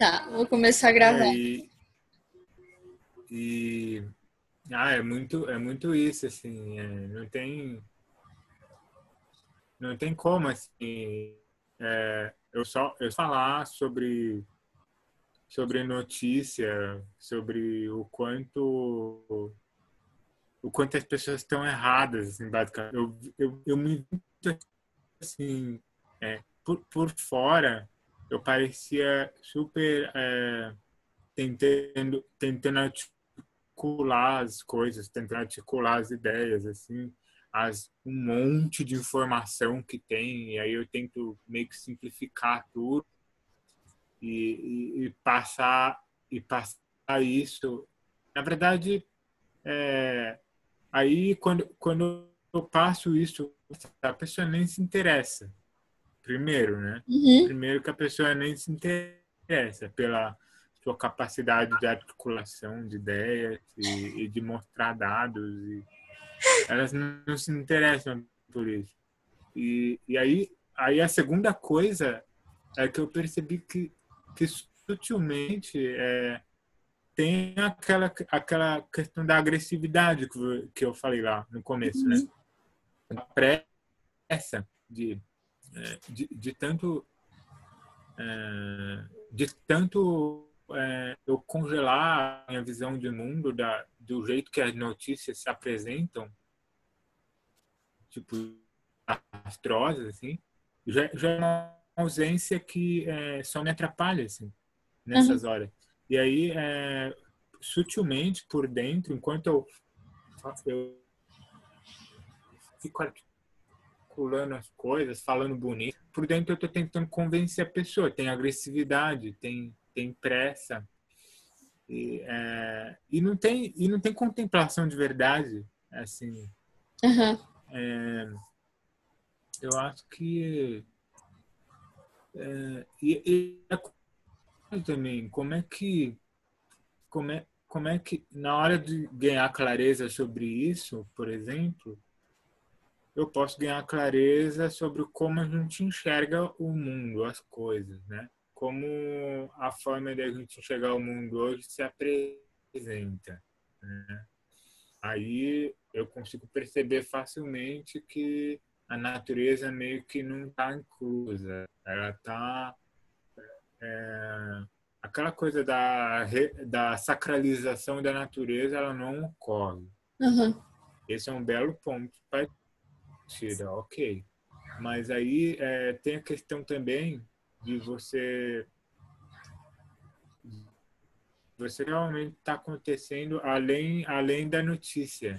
Tá, vou começar a É, gravar. e é muito isso, assim, não tem como, assim, eu falar sobre notícia, sobre o quanto as pessoas estão erradas, assim, basicamente. Eu me assim, por fora, eu parecia super tentando articular as coisas, tentando articular as ideias, assim, um monte de informação que tem, e aí eu tento meio que simplificar tudo e passar isso. Na verdade, aí quando eu passo isso, a pessoa nem se interessa. Primeiro, né? Uhum. Primeiro que a pessoa nem se interessa pela sua capacidade de articulação de ideias e de mostrar dados. E elas não se interessam por isso. E aí a segunda coisa é que eu percebi que sutilmente tem aquela questão da agressividade que eu falei lá no começo, né? A pressa de tanto eu congelar a minha visão de mundo do jeito que as notícias se apresentam, tipo, astrosas, assim, já é uma ausência que só me atrapalha, assim, Uhum. nessas horas. E aí, sutilmente, por dentro, enquanto eu fico articulando as coisas, falando bonito, por dentro eu estou tentando convencer a pessoa. Tem agressividade, tem pressa, e não tem contemplação de verdade, assim. Uhum. Eu acho que e a coisa também, como é que na hora de ganhar clareza sobre isso, por exemplo, eu posso ganhar clareza sobre como a gente enxerga o mundo, as coisas, né? Como a forma de a gente enxergar o mundo hoje se apresenta, né? Aí eu consigo perceber facilmente que a natureza meio que não está inclusa. Ela está aquela coisa da sacralização da natureza, ela não ocorre. Uhum. Esse é um belo ponto para partida, ok. Mas aí tem a questão também de você realmente está acontecendo além da notícia,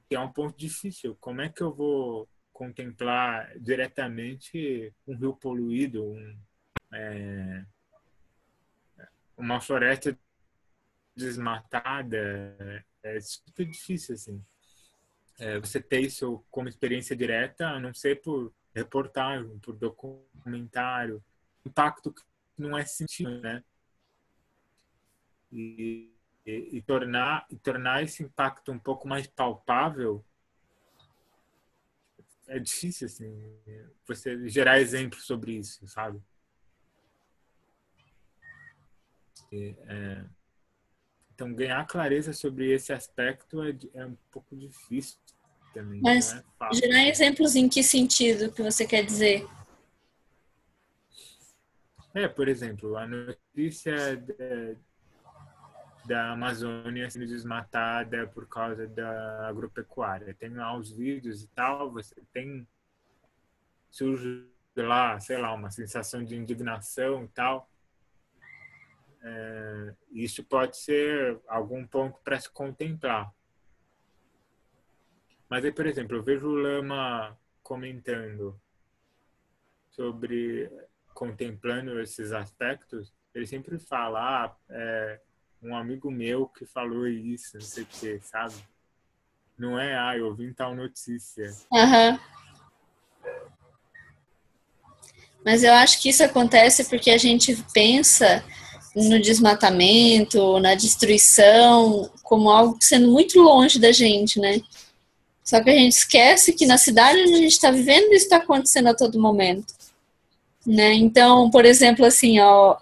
que é um ponto difícil. Como é que eu vou contemplar diretamente um rio poluído, uma floresta desmatada? É super difícil, assim. Você ter isso como experiência direta, a não ser por reportagem, por documentário, impacto que não é sentido, né? E, tornar esse impacto um pouco mais palpável é difícil, assim, você gerar exemplos sobre isso, sabe? Então, ganhar clareza sobre esse aspecto é um pouco difícil também, não Mas é fácil, gerar assim. exemplos em que sentido que você quer dizer? Por exemplo, a notícia da Amazônia sendo desmatada por causa da agropecuária. Tem lá os vídeos e tal, você tem surge lá, sei lá, uma sensação de indignação e tal. Isso pode ser algum ponto para se contemplar. Mas aí, por exemplo, eu vejo o Lama comentando sobre contemplando esses aspectos, ele sempre fala, um amigo meu que falou isso, não sei o que, sabe? Não é, eu vi tal notícia. Uhum. Mas eu acho que isso acontece porque a gente pensa no desmatamento, na destruição, como algo sendo muito longe da gente, né? Só que a gente esquece que na cidade onde a gente está vivendo isso está acontecendo a todo momento. né? Então, por exemplo, assim, ó,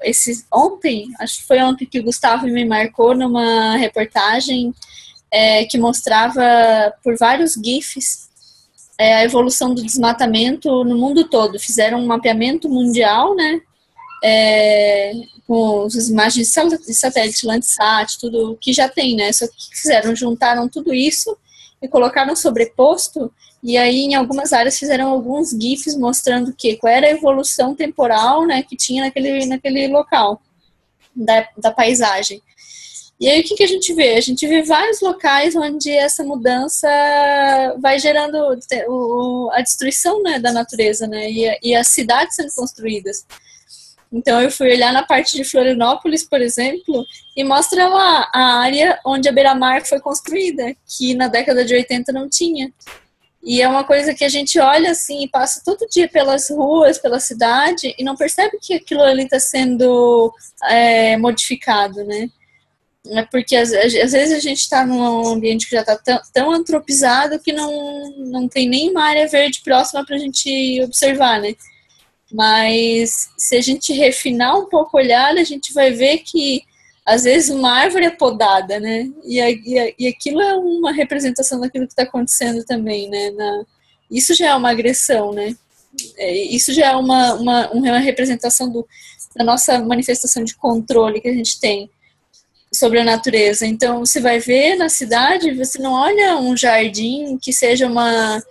ontem, acho que foi ontem que o Gustavo me marcou numa reportagem que mostrava por vários GIFs a evolução do desmatamento no mundo todo. Fizeram um mapeamento mundial, né? Com as imagens de satélite, Landsat, tudo que já tem, né? Só que fizeram, juntaram tudo isso e colocaram sobreposto, e aí em algumas áreas fizeram alguns GIFs mostrando qual era a evolução temporal, né, que tinha naquele local da paisagem. E aí o que a gente vê? A gente vê vários locais onde essa mudança vai gerando a destruição, né, da natureza, né, e as cidades sendo construídas. Então eu fui olhar na parte de Florianópolis, por exemplo, e mostra lá a área onde a beira-mar foi construída, que na década de 80 não tinha. E é uma coisa que a gente olha assim e passa todo dia pelas ruas, pela cidade, e não percebe que aquilo ali está sendo modificado, né? Porque às vezes a gente está num ambiente que já está tão antropizado que não tem nenhuma área verde próxima para a gente observar, né? Mas se a gente refinar um pouco o olhar, a gente vai ver que às vezes uma árvore é podada, né? E aquilo é uma representação daquilo que está acontecendo também, né? Isso já é uma agressão, né? Isso já é uma representação da nossa manifestação de controle que a gente tem sobre a natureza. Então, você vai ver na cidade, você não olha um jardim que seja uma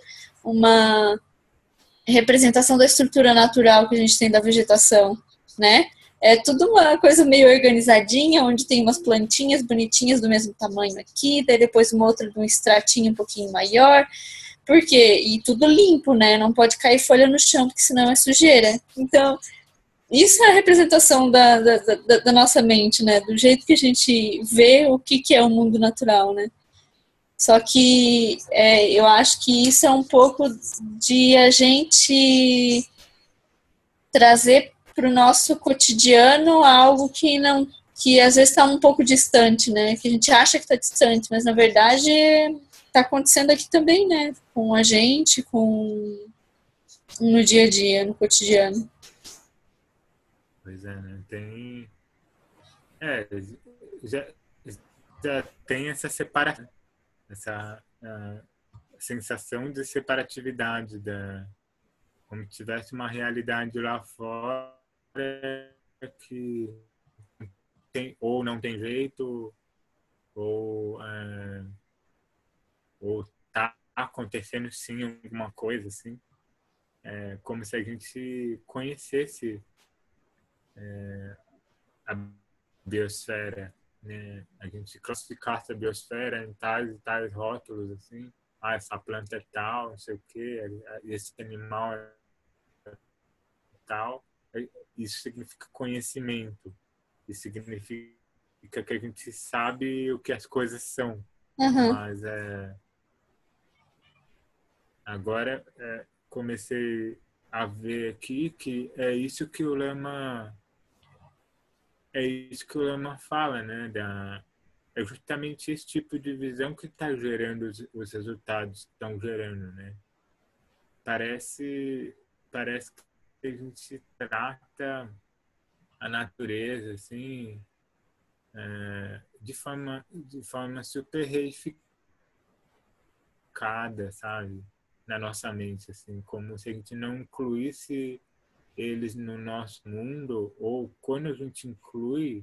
representação da estrutura natural que a gente tem da vegetação, né? É tudo uma coisa meio organizadinha, onde tem umas plantinhas bonitinhas do mesmo tamanho aqui, daí depois uma outra de um extratinho um pouquinho maior. Por quê? E tudo limpo, né? Não pode cair folha no chão, porque senão é sujeira. Então, isso é a representação da nossa mente, né? Do jeito que a gente vê o que é o mundo natural, né? Só que eu acho que isso é um pouco de a gente trazer para o nosso cotidiano algo que às vezes está um pouco distante, né? Que a gente acha que está distante, mas na verdade está acontecendo aqui também, né? Com a gente, no dia a dia, no cotidiano. Pois é, né? É, já, já tem essa separação, essa sensação de separatividade, como se tivesse uma realidade lá fora que ou não tem jeito, ou, ou tá acontecendo sim alguma coisa, assim. Como se a gente conhecesse a biosfera, né? A gente classificasse a biosfera em tais e tais rótulos, assim. Ah, essa planta é tal, não sei o quê, esse animal é tal. Isso significa conhecimento. Isso significa que a gente sabe o que as coisas são. Uhum. Mas agora comecei a ver aqui que é isso que o Lema fala, né? É justamente esse tipo de visão que está gerando os resultados que estão gerando, né? Parece, parece que a gente trata a natureza assim de forma super reificada, sabe? Na nossa mente, assim, como se a gente não incluísse eles no nosso mundo, ou quando a gente inclui,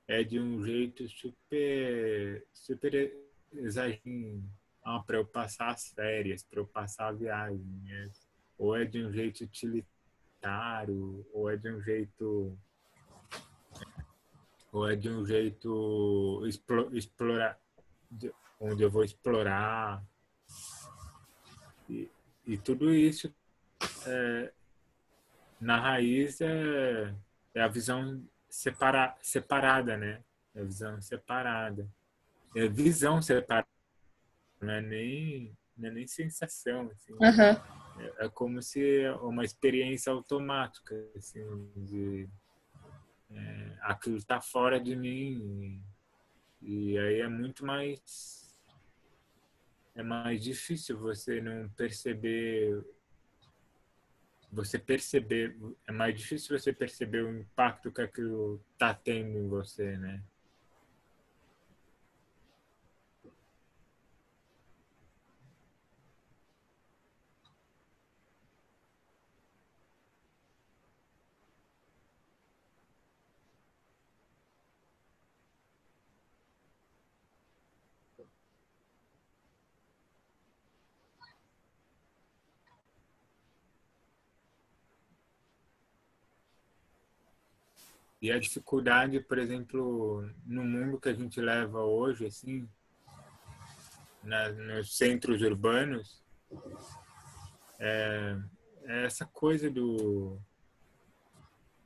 é de um jeito super exagerado, para eu passar as férias, para eu passar a viagem, né? Ou é de um jeito utilitário, ou é de um jeito explorar, onde eu vou explorar, e tudo isso na raiz é a visão separada, né? É a visão separada. É visão separada, não é nem sensação, assim. Uhum. É como se uma experiência automática, assim, de aquilo está fora de mim, e aí é mais difícil você não perceber você perceber, é mais difícil você perceber o impacto que aquilo está tendo em você, né? E a dificuldade, por exemplo, no mundo que a gente leva hoje, assim, nos centros urbanos, é essa coisa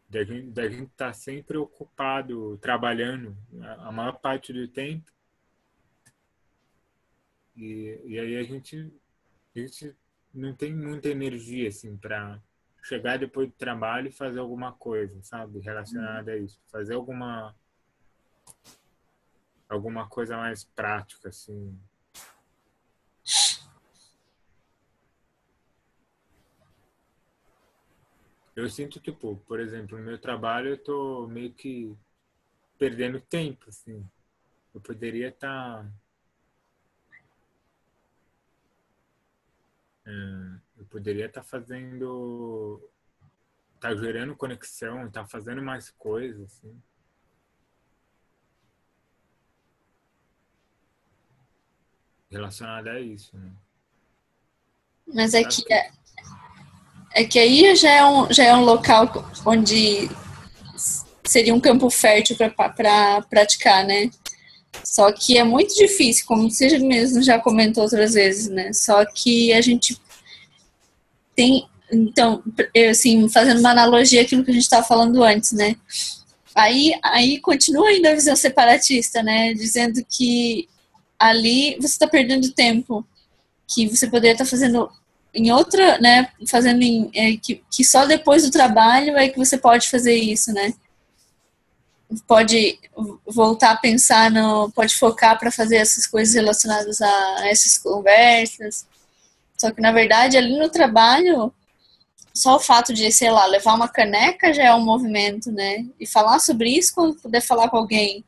da gente estar sempre ocupado, trabalhando a maior parte do tempo. E aí a gente não tem muita energia, assim, para chegar depois do trabalho e fazer alguma coisa, sabe? Relacionada a isso. Fazer alguma coisa mais prática, assim. Eu sinto, tipo, por exemplo, no meu trabalho eu tô meio que perdendo tempo, assim. Eu poderia estar... eu poderia estar fazendo... Tá gerando conexão, tá fazendo mais coisas, assim. Relacionada a isso, né? Mas Acho que é que aí já é um local onde seria um campo fértil para praticar, né? Só que é muito difícil, como você mesmo já comentou outras vezes, né? Só que a gente tem, então, assim, fazendo uma analogia àquilo que a gente estava falando antes, né? Aí continua ainda a visão separatista, né? Dizendo que ali você está perdendo tempo, que você poderia estar fazendo em outra, né? Fazendo que só depois do trabalho é que você pode fazer isso, né? Pode voltar a pensar no, pode focar para fazer essas coisas relacionadas a essas conversas. Só que na verdade ali no trabalho, só o fato de, sei lá, levar uma caneca já é um movimento, né? E falar sobre isso quando puder falar com alguém.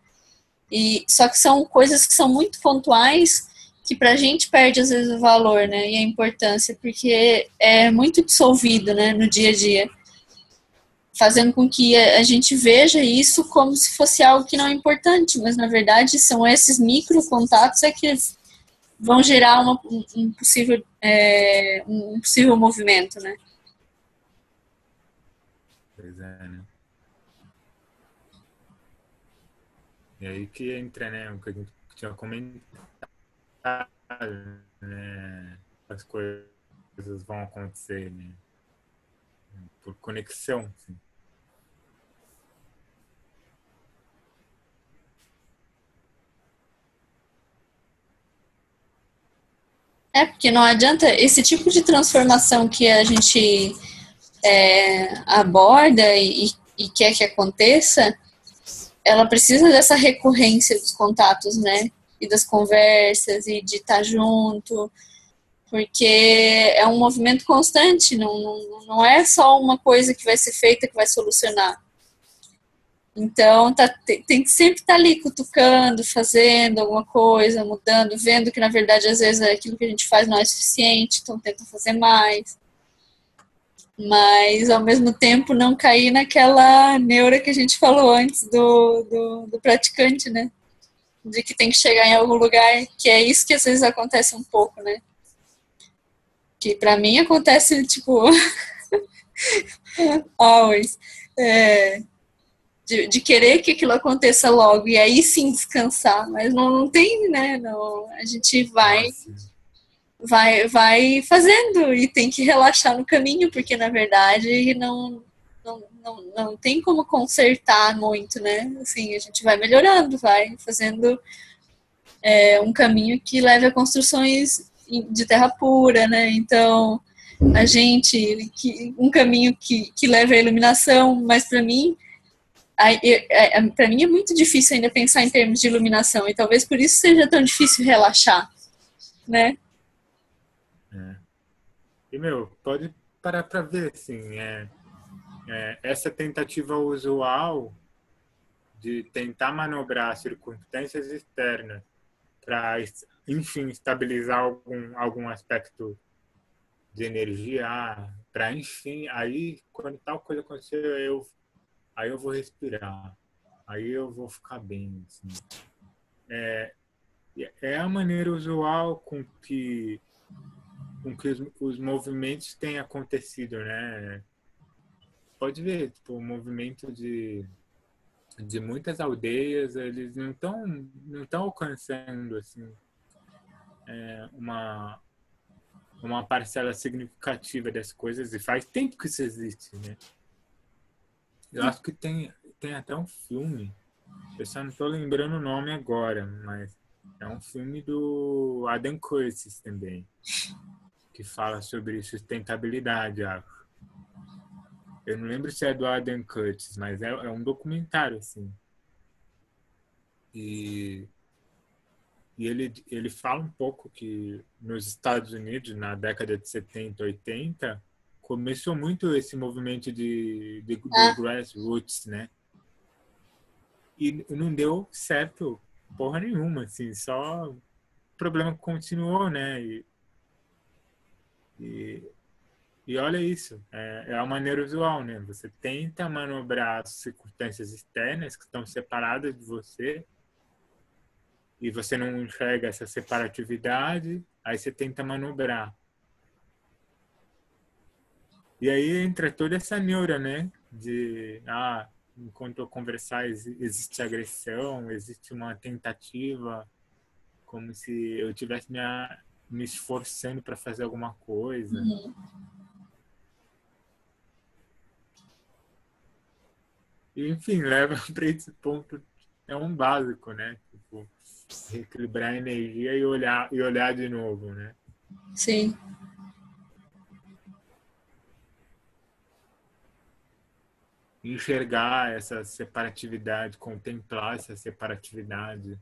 E só que são coisas que são muito pontuais que pra gente perde às vezes o valor, né? E a importância, porque é muito dissolvido, né, no dia a dia, fazendo com que a gente veja isso como se fosse algo que não é importante, mas na verdade são esses micro contatos é que vão gerar um possível movimento, né? pois é, né? E aí que entra, né, o que a gente tinha comentado, né? As coisas vão acontecer, né? Por conexão, assim. É, porque não adianta esse tipo de transformação que a gente aborda e quer que aconteça, ela precisa dessa recorrência dos contatos, né? E das conversas e de estar junto, porque é um movimento constante, não é só uma coisa que vai ser feita que vai solucionar. Então, tem que sempre estar ali cutucando, fazendo alguma coisa, mudando, vendo que, na verdade, às vezes aquilo que a gente faz não é suficiente, então tenta fazer mais. Mas, ao mesmo tempo, não cair naquela neura que a gente falou antes do praticante, né? De que tem que chegar em algum lugar, que é isso que às vezes acontece um pouco, né? Que pra mim acontece, tipo, always. É, de querer que aquilo aconteça logo e aí sim descansar, mas não tem, né? Não, a gente Nossa, vai fazendo e tem que relaxar no caminho, porque na verdade não tem como consertar muito, né? Assim, a gente vai melhorando, vai fazendo um caminho que leve a construções de terra pura, né? Então, um caminho que leve à iluminação, mas para mim é muito difícil ainda pensar em termos de iluminação, e talvez por isso seja tão difícil relaxar, né? é. E, meu, pode parar para ver, assim, essa tentativa usual de tentar manobrar circunstâncias externas para, enfim, estabilizar algum aspecto de energia, para, enfim, aí, quando tal coisa acontecer, aí eu vou respirar, aí eu vou ficar bem, assim. É a maneira usual com que os movimentos têm acontecido, né? Pode ver, tipo, o movimento de muitas aldeias, eles não estão alcançando assim uma uma parcela significativa das coisas, e faz tempo que isso existe, né? Eu acho que tem até um filme, eu só não estou lembrando o nome agora, mas é um filme do Adam Curtis também, que fala sobre sustentabilidade, acho. Eu não lembro se é do Adam Curtis, mas é um documentário, assim. E, e ele fala um pouco que nos Estados Unidos, na década de 70, 80, começou muito esse movimento do Ah, grassroots, né? E não deu certo porra nenhuma, assim, só o problema continuou, né? E, e olha isso, é a maneira usual, né? Você tenta manobrar as circunstâncias externas que estão separadas de você e você não enxerga essa separatividade, aí você tenta manobrar. E aí entra toda essa neura, né? Enquanto eu conversar, existe agressão, existe uma tentativa, como se eu estivesse me esforçando para fazer alguma coisa. E, enfim, leva para esse ponto, é um básico, né? Tipo, reequilibrar a energia e olhar de novo, né? sim. Enxergar essa separatividade, contemplar essa separatividade,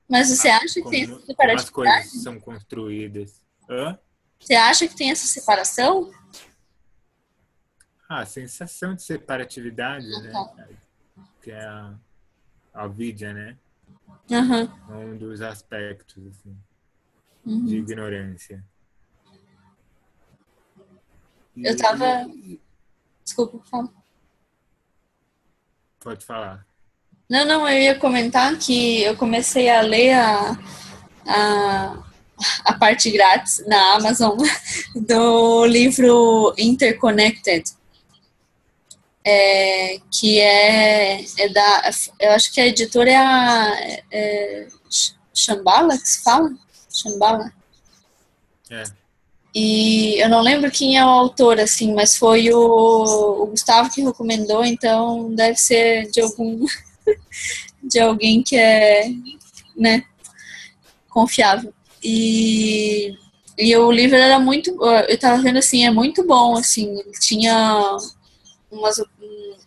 Mas você acha que tem essa como as coisas separatividade? são construídas. Hã? Você acha que tem essa separação? A sensação de separatividade, Ah, né? tá. Que é a vidya, né? Aham. Um dos aspectos assim, de Uhum. ignorância. Eu E, tava. Desculpa, fala. pode falar. Não, não, eu ia comentar que eu comecei a ler a, a parte grátis na Amazon do livro Interconnected, que é da. Eu acho que a editora é a Shambhala, que se fala? Shambhala. É, E eu não lembro quem é o autor, assim, mas foi o Gustavo que recomendou, então deve ser de alguém que é, né, confiável. E o livro era muito, eu tava vendo assim, é muito bom, assim, tinha umas,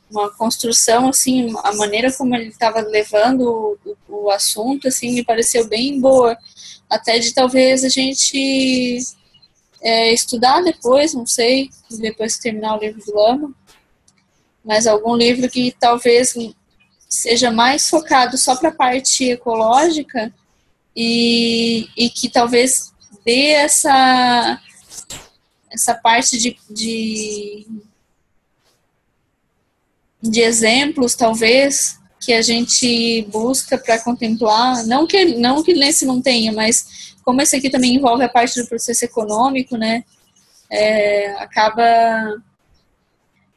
uma construção, assim, a maneira como ele estava levando o assunto, assim, me pareceu bem boa, até de talvez a gente estudar depois, não sei, depois que terminar o livro do Lama, mas algum livro que talvez seja mais focado só para a parte ecológica e que talvez dê essa parte de exemplos, talvez, que a gente busca para contemplar. Não que nesse não tenha, mas como esse aqui também envolve a parte do processo econômico, né? Acaba.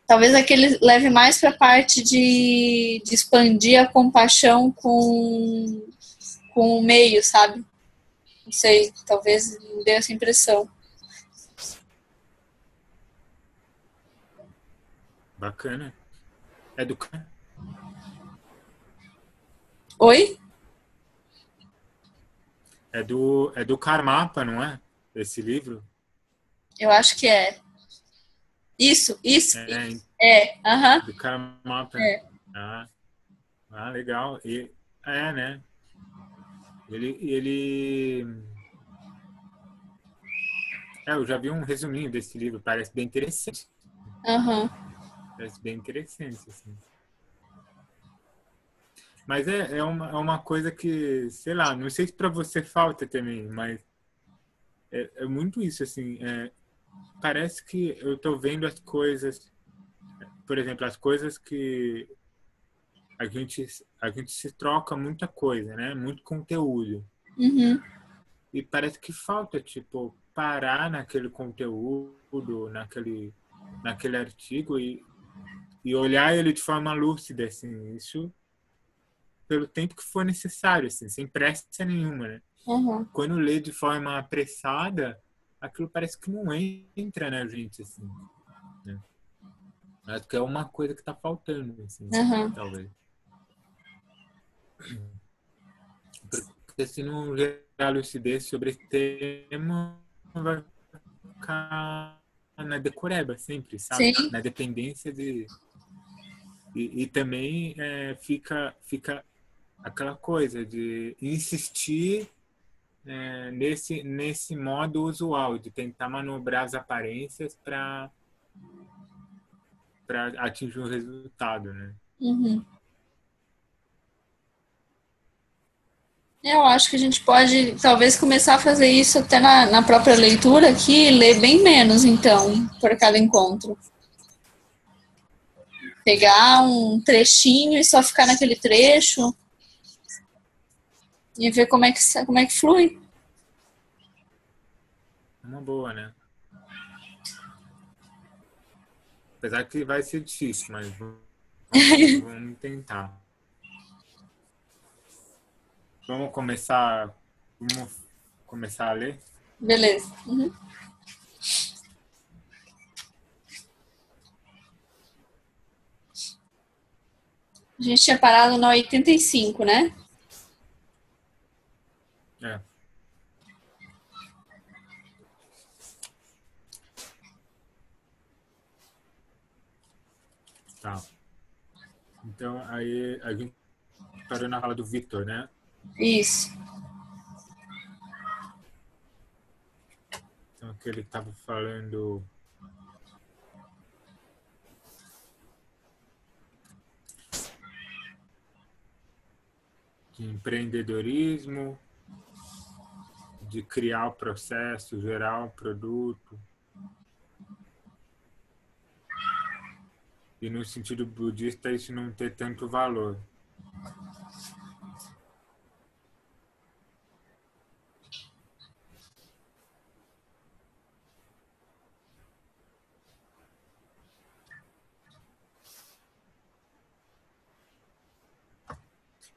Talvez aquele leve mais para a parte de expandir a compaixão com o meio, sabe? Não sei, talvez me dê essa impressão. bacana. É do, Oi? é do Karmapa, não é? Esse livro? Eu acho que é. Isso. É, Aham. do Karmapa. É. Ah, legal. Né? Ele Eu já vi um resuminho desse livro, parece bem interessante. Aham. Parece bem interessante, assim. Mas é uma coisa que, sei lá, não sei se para você falta também, mas é muito isso, assim. Parece que eu tô vendo as coisas, por exemplo, as coisas que a gente se troca muita coisa, né? Muito conteúdo. Uhum. E parece que falta, tipo, parar naquele conteúdo, naquele artigo e olhar ele de forma lúcida, assim, isso pelo tempo que for necessário, assim, sem pressa nenhuma, né? Uhum. Quando lê de forma apressada, aquilo parece que não entra na gente, assim, né? Acho que é uma coisa que tá faltando, assim, Uhum. talvez. Porque se não gerar lucidez sobre esse tema, vai ficar na decoreba sempre, Sim. sabe? Na dependência de... E também fica aquela coisa de insistir nesse modo usual, de tentar manobrar as aparências para atingir um resultado, né? Uhum. Eu acho que a gente pode, talvez, começar a fazer isso até na própria leitura aqui, ler bem menos, então, por cada encontro. Pegar um trechinho e só ficar naquele trecho e ver como é que flui. Uma boa, né? Apesar que vai ser difícil, mas vamos tentar. Vamos começar a ler? Beleza. Uhum. A gente tinha parado na 85, né? É, tá. Então, aí a gente parou na fala do Victor, né? Isso. Então, que ele estava falando de empreendedorismo, de criar o processo, gerar o produto. E no sentido budista, isso não ter tanto valor.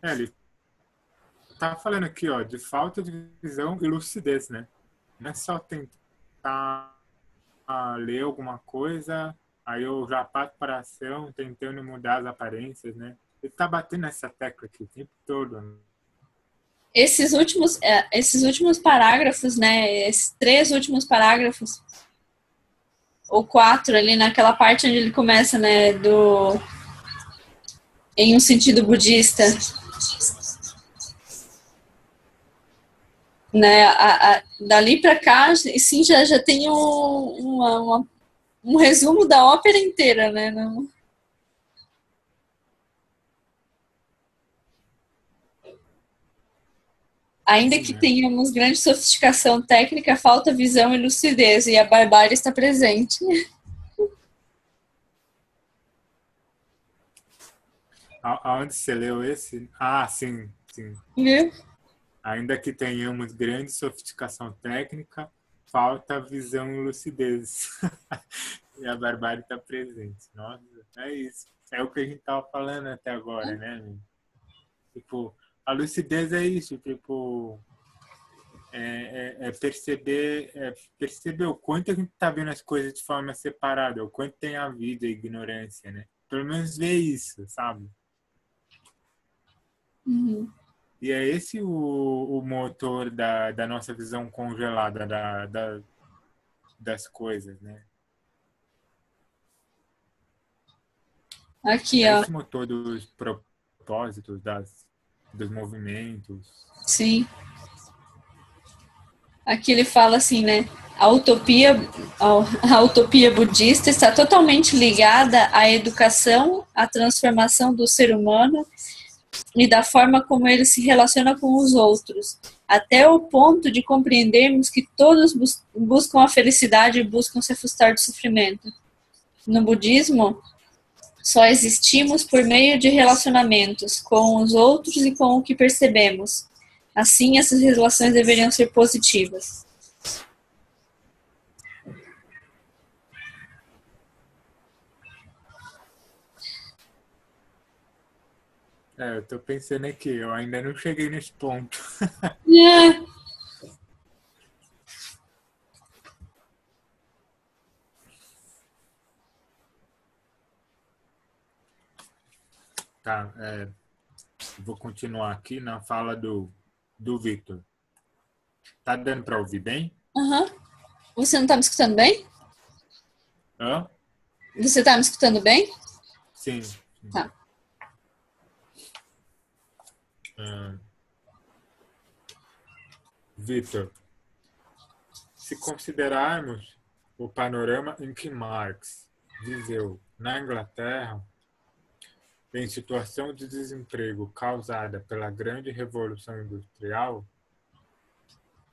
Ele tá falando aqui, ó, de falta de visão e lucidez, né? Não é só tentar ler alguma coisa, aí eu já parto para a ação, tentando mudar as aparências, né? Ele tá batendo nessa tecla aqui o tempo todo, né? Esses últimos parágrafos, né? Esses 3 últimos parágrafos, ou 4 ali naquela parte onde ele começa, né? Em um sentido budista, né? Dali para cá, sim, já tem um resumo da ópera inteira, né? Não... Ainda que Sim, é. tenhamos grande sofisticação técnica, falta visão e lucidez, e a barbárie está presente. Aonde você leu esse? Ah, sim, sim. Viu? Ainda que tenhamos grande sofisticação técnica, falta visão e lucidez. E a barbárie está presente. Nossa, é isso. É o que a gente estava falando até agora, né, amigo? Tipo, a lucidez é isso, tipo, perceber o quanto a gente está vendo as coisas de forma separada, o quanto tem a vida e a ignorância, né? Pelo menos ver isso, sabe? Uhum. E é esse o motor da nossa visão congelada das coisas, né? Aqui, É ó. esse motor dos propósitos, dos movimentos. Sim. Aqui ele fala assim, né? A utopia, a utopia budista está totalmente ligada à educação, à transformação do ser humano e da forma como ele se relaciona com os outros, até o ponto de compreendermos que todos buscam a felicidade e buscam se afastar do sofrimento. No budismo, só existimos por meio de relacionamentos com os outros e com o que percebemos. Assim, essas relações deveriam ser positivas. Eu tô pensando aqui, eu ainda não cheguei nesse ponto. É. Tá, vou continuar aqui na fala do Victor. Tá dando para ouvir bem? Uhum. Você não tá me escutando bem? Hã? Você tá me escutando bem? Sim. Tá. Victor, se considerarmos o panorama em que Marx viveu na Inglaterra, em situação de desemprego causada pela grande revolução industrial,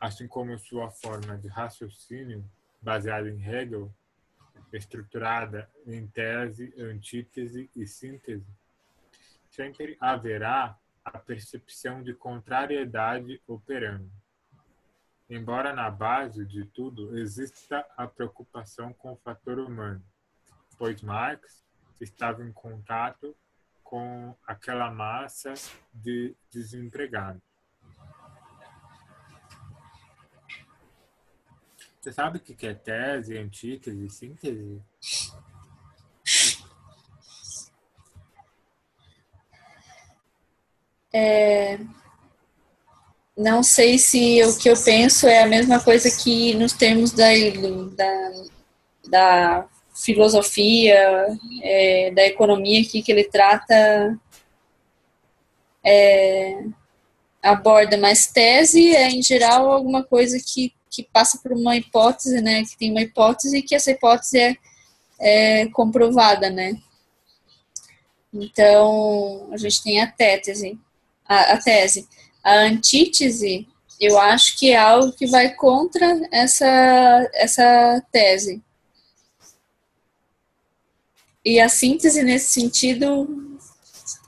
assim como sua forma de raciocínio, baseada em Hegel, estruturada em tese, antítese e síntese, sempre haverá a percepção de contrariedade operando. Embora na base de tudo exista a preocupação com o fator humano, pois Marx estava em contato com aquela massa de desempregados. Você sabe o que é tese, antítese e síntese? Não sei se o que eu penso é a mesma coisa que nos termos da filosofia, da economia aqui que ele trata, aborda, mas tese é, em geral, alguma coisa que passa por uma hipótese, né? Que tem uma hipótese e que essa hipótese é comprovada, né? Então, a gente tem a tese. A tese. A antítese, eu acho que é algo que vai contra essa tese. E a síntese, nesse sentido,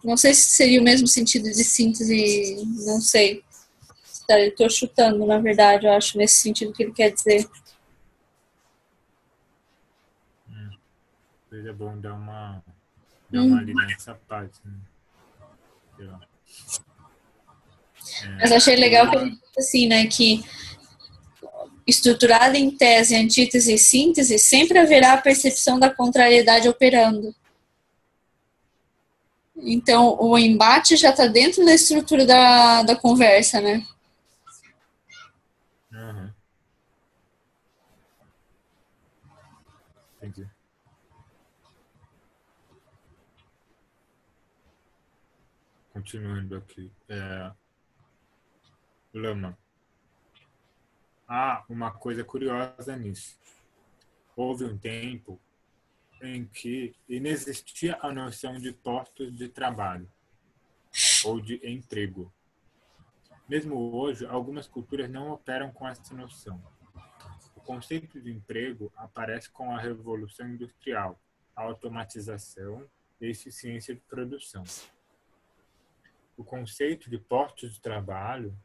não sei se seria o mesmo sentido de síntese, não sei. Eu estou chutando, na verdade, eu acho, nesse sentido que ele quer dizer. Seria bom dar uma lida nessa parte. Né? Mas achei legal que ele disse assim, né, que estruturada em tese, antítese e síntese, sempre haverá a percepção da contrariedade operando. Então, o embate já está dentro da estrutura da conversa, né? Uhum. Entendi. Continuando aqui. Lama. Há uma coisa curiosa nisso. Houve um tempo em que inexistia a noção de postos de trabalho ou de emprego. Mesmo hoje, algumas culturas não operam com essa noção. O conceito de emprego aparece com a Revolução Industrial, a automatização e a eficiência de produção. O conceito de postos de trabalho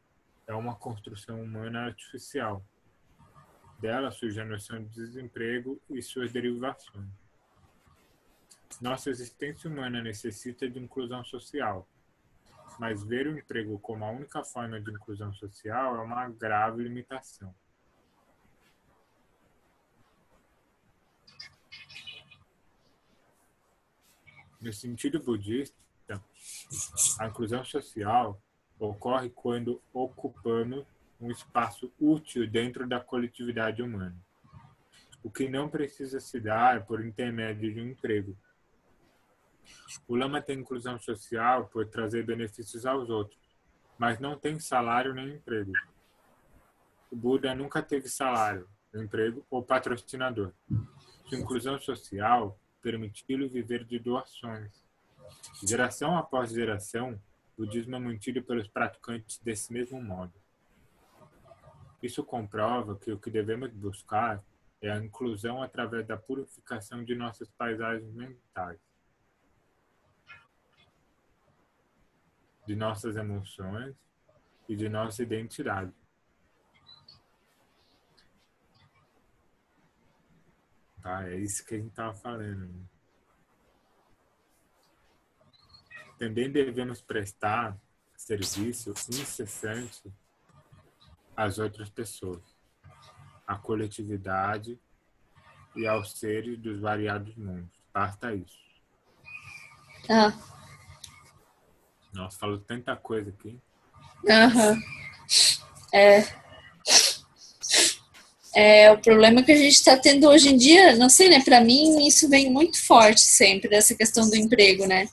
é uma construção humana artificial. Dela surge a noção de desemprego e suas derivações. Nossa existência humana necessita de inclusão social, mas ver o emprego como a única forma de inclusão social é uma grave limitação. No sentido budista, a inclusão social ocorre quando ocupamos um espaço útil dentro da coletividade humana, o que não precisa se dar por intermédio de um emprego. O Lama tem inclusão social por trazer benefícios aos outros, mas não tem salário nem emprego. O Buda nunca teve salário, no emprego ou patrocinador. Sua inclusão social permitiu-lhe viver de doações. Geração após geração, o budismo é mantido pelos praticantes desse mesmo modo. Isso comprova que o que devemos buscar é a inclusão através da purificação de nossas paisagens mentais, de nossas emoções e de nossa identidade. Tá? É isso que a gente estava falando. Né? Também devemos prestar serviço incessante às outras pessoas, à coletividade e aos seres dos variados mundos. Basta isso. Ah, Nossa, falou tanta coisa aqui. aham. O problema que a gente está tendo hoje em dia, não sei, né? Para mim, isso vem muito forte sempre, dessa questão do emprego, né?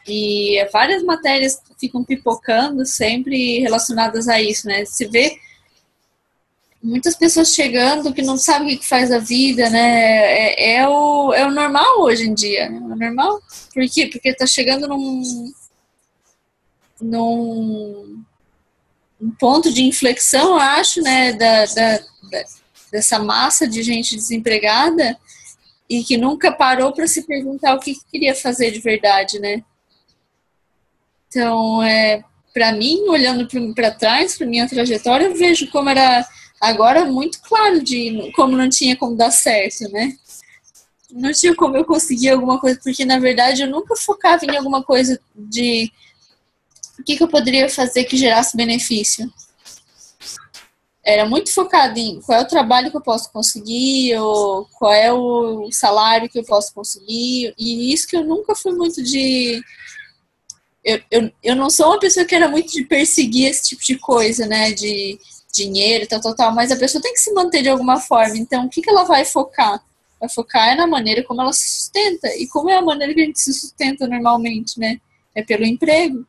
E várias matérias ficam pipocando sempre relacionadas a isso, né? Se vê muitas pessoas chegando que não sabem o que faz a vida, né? É o normal hoje em dia, né? É o normal. Por quê? Porque está chegando num ponto de inflexão, eu acho, né? Dessa massa de gente desempregada e que nunca parou para se perguntar o que queria fazer de verdade, né? Então, para mim, olhando para trás, para minha trajetória, eu vejo como era agora muito claro de como não tinha como dar certo, né? Não tinha como eu conseguir alguma coisa, porque na verdade eu nunca focava em alguma coisa de o que eu poderia fazer que gerasse benefício. Era muito focado em qual é o trabalho que eu posso conseguir, ou qual é o salário que eu posso conseguir, e isso que eu nunca fui muito de... Eu não sou uma pessoa que era muito de perseguir esse tipo de coisa, né, de dinheiro, tal, mas a pessoa tem que se manter de alguma forma, então o que ela vai focar? Vai focar na maneira como ela se sustenta, e como é a maneira que a gente se sustenta normalmente, né, é pelo emprego.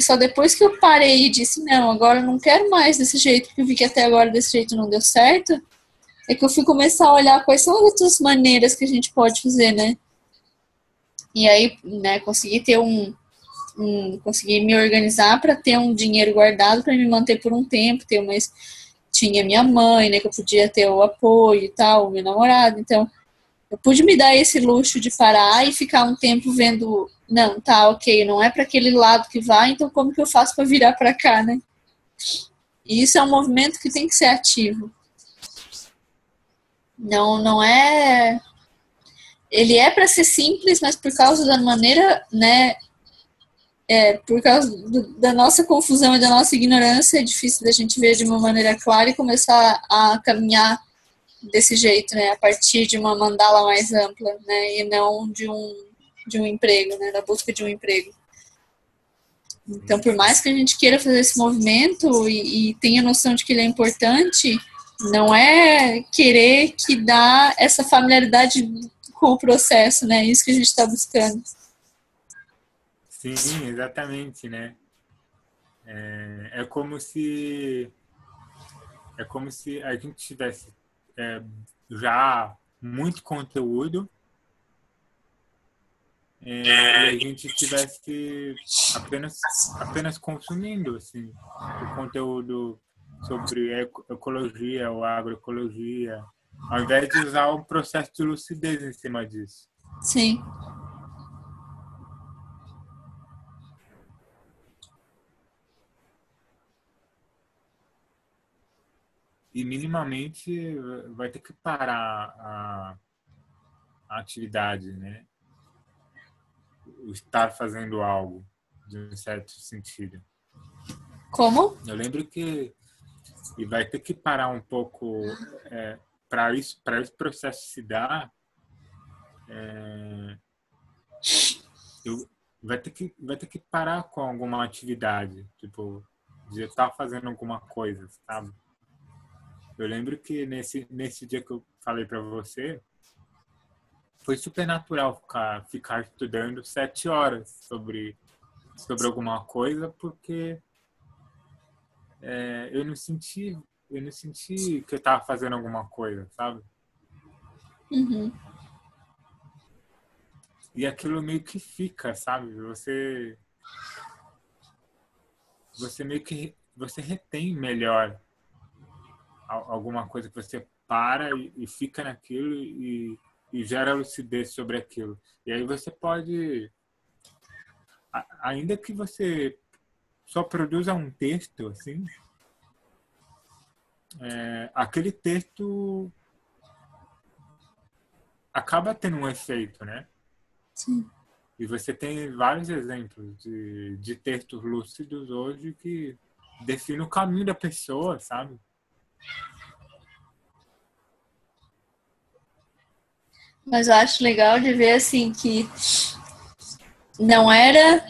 Só depois que eu parei e disse, não, agora eu não quero mais desse jeito, porque eu vi que até agora desse jeito não deu certo, é que eu fui começar a olhar quais são as outras maneiras que a gente pode fazer, né? E aí, né, consegui ter consegui me organizar para ter um dinheiro guardado para me manter por um tempo, tinha minha mãe, né, que eu podia ter o apoio e tal, o meu namorado, então eu pude me dar esse luxo de parar e ficar um tempo vendo, não, tá, ok, não é para aquele lado que vai, então como que eu faço para virar para cá, né? E isso é um movimento que tem que ser ativo. Não é... Ele é para ser simples, mas por causa da maneira, né, por causa da nossa confusão e da nossa ignorância, é difícil da gente ver de uma maneira clara e começar a caminhar desse jeito, né, a partir de uma mandala mais ampla, né, e não de um emprego, né, da busca de um emprego. Então, por mais que a gente queira fazer esse movimento e tenha noção de que ele é importante, não é querer que dá essa familiaridade com o processo, né, isso que a gente está buscando. Sim, exatamente, né? É como se a gente tivesse já muito conteúdo e a gente estivesse apenas consumindo assim, o conteúdo sobre ecologia ou agroecologia, ao invés de usar um processo de lucidez em cima disso. Sim. E minimamente vai ter que parar a atividade, né? O estar fazendo algo, de um certo sentido. Como? Eu lembro que vai ter que parar um pouco para esse processo se dar. Vai ter que parar com alguma atividade, tipo, de estar fazendo alguma coisa, sabe? Eu lembro que nesse dia que eu falei para você, foi super natural ficar estudando 7 horas sobre alguma coisa, porque eu eu não senti que eu estava fazendo alguma coisa, sabe? Uhum. E aquilo meio que fica, sabe? Você meio que você retém melhor alguma coisa que você para e fica naquilo e gera lucidez sobre aquilo. E aí você pode, ainda que você só produza um texto, assim, aquele texto acaba tendo um efeito, né? Sim. E você tem vários exemplos de textos lúcidos hoje que definem o caminho da pessoa, sabe? Mas eu acho legal de ver assim que não era,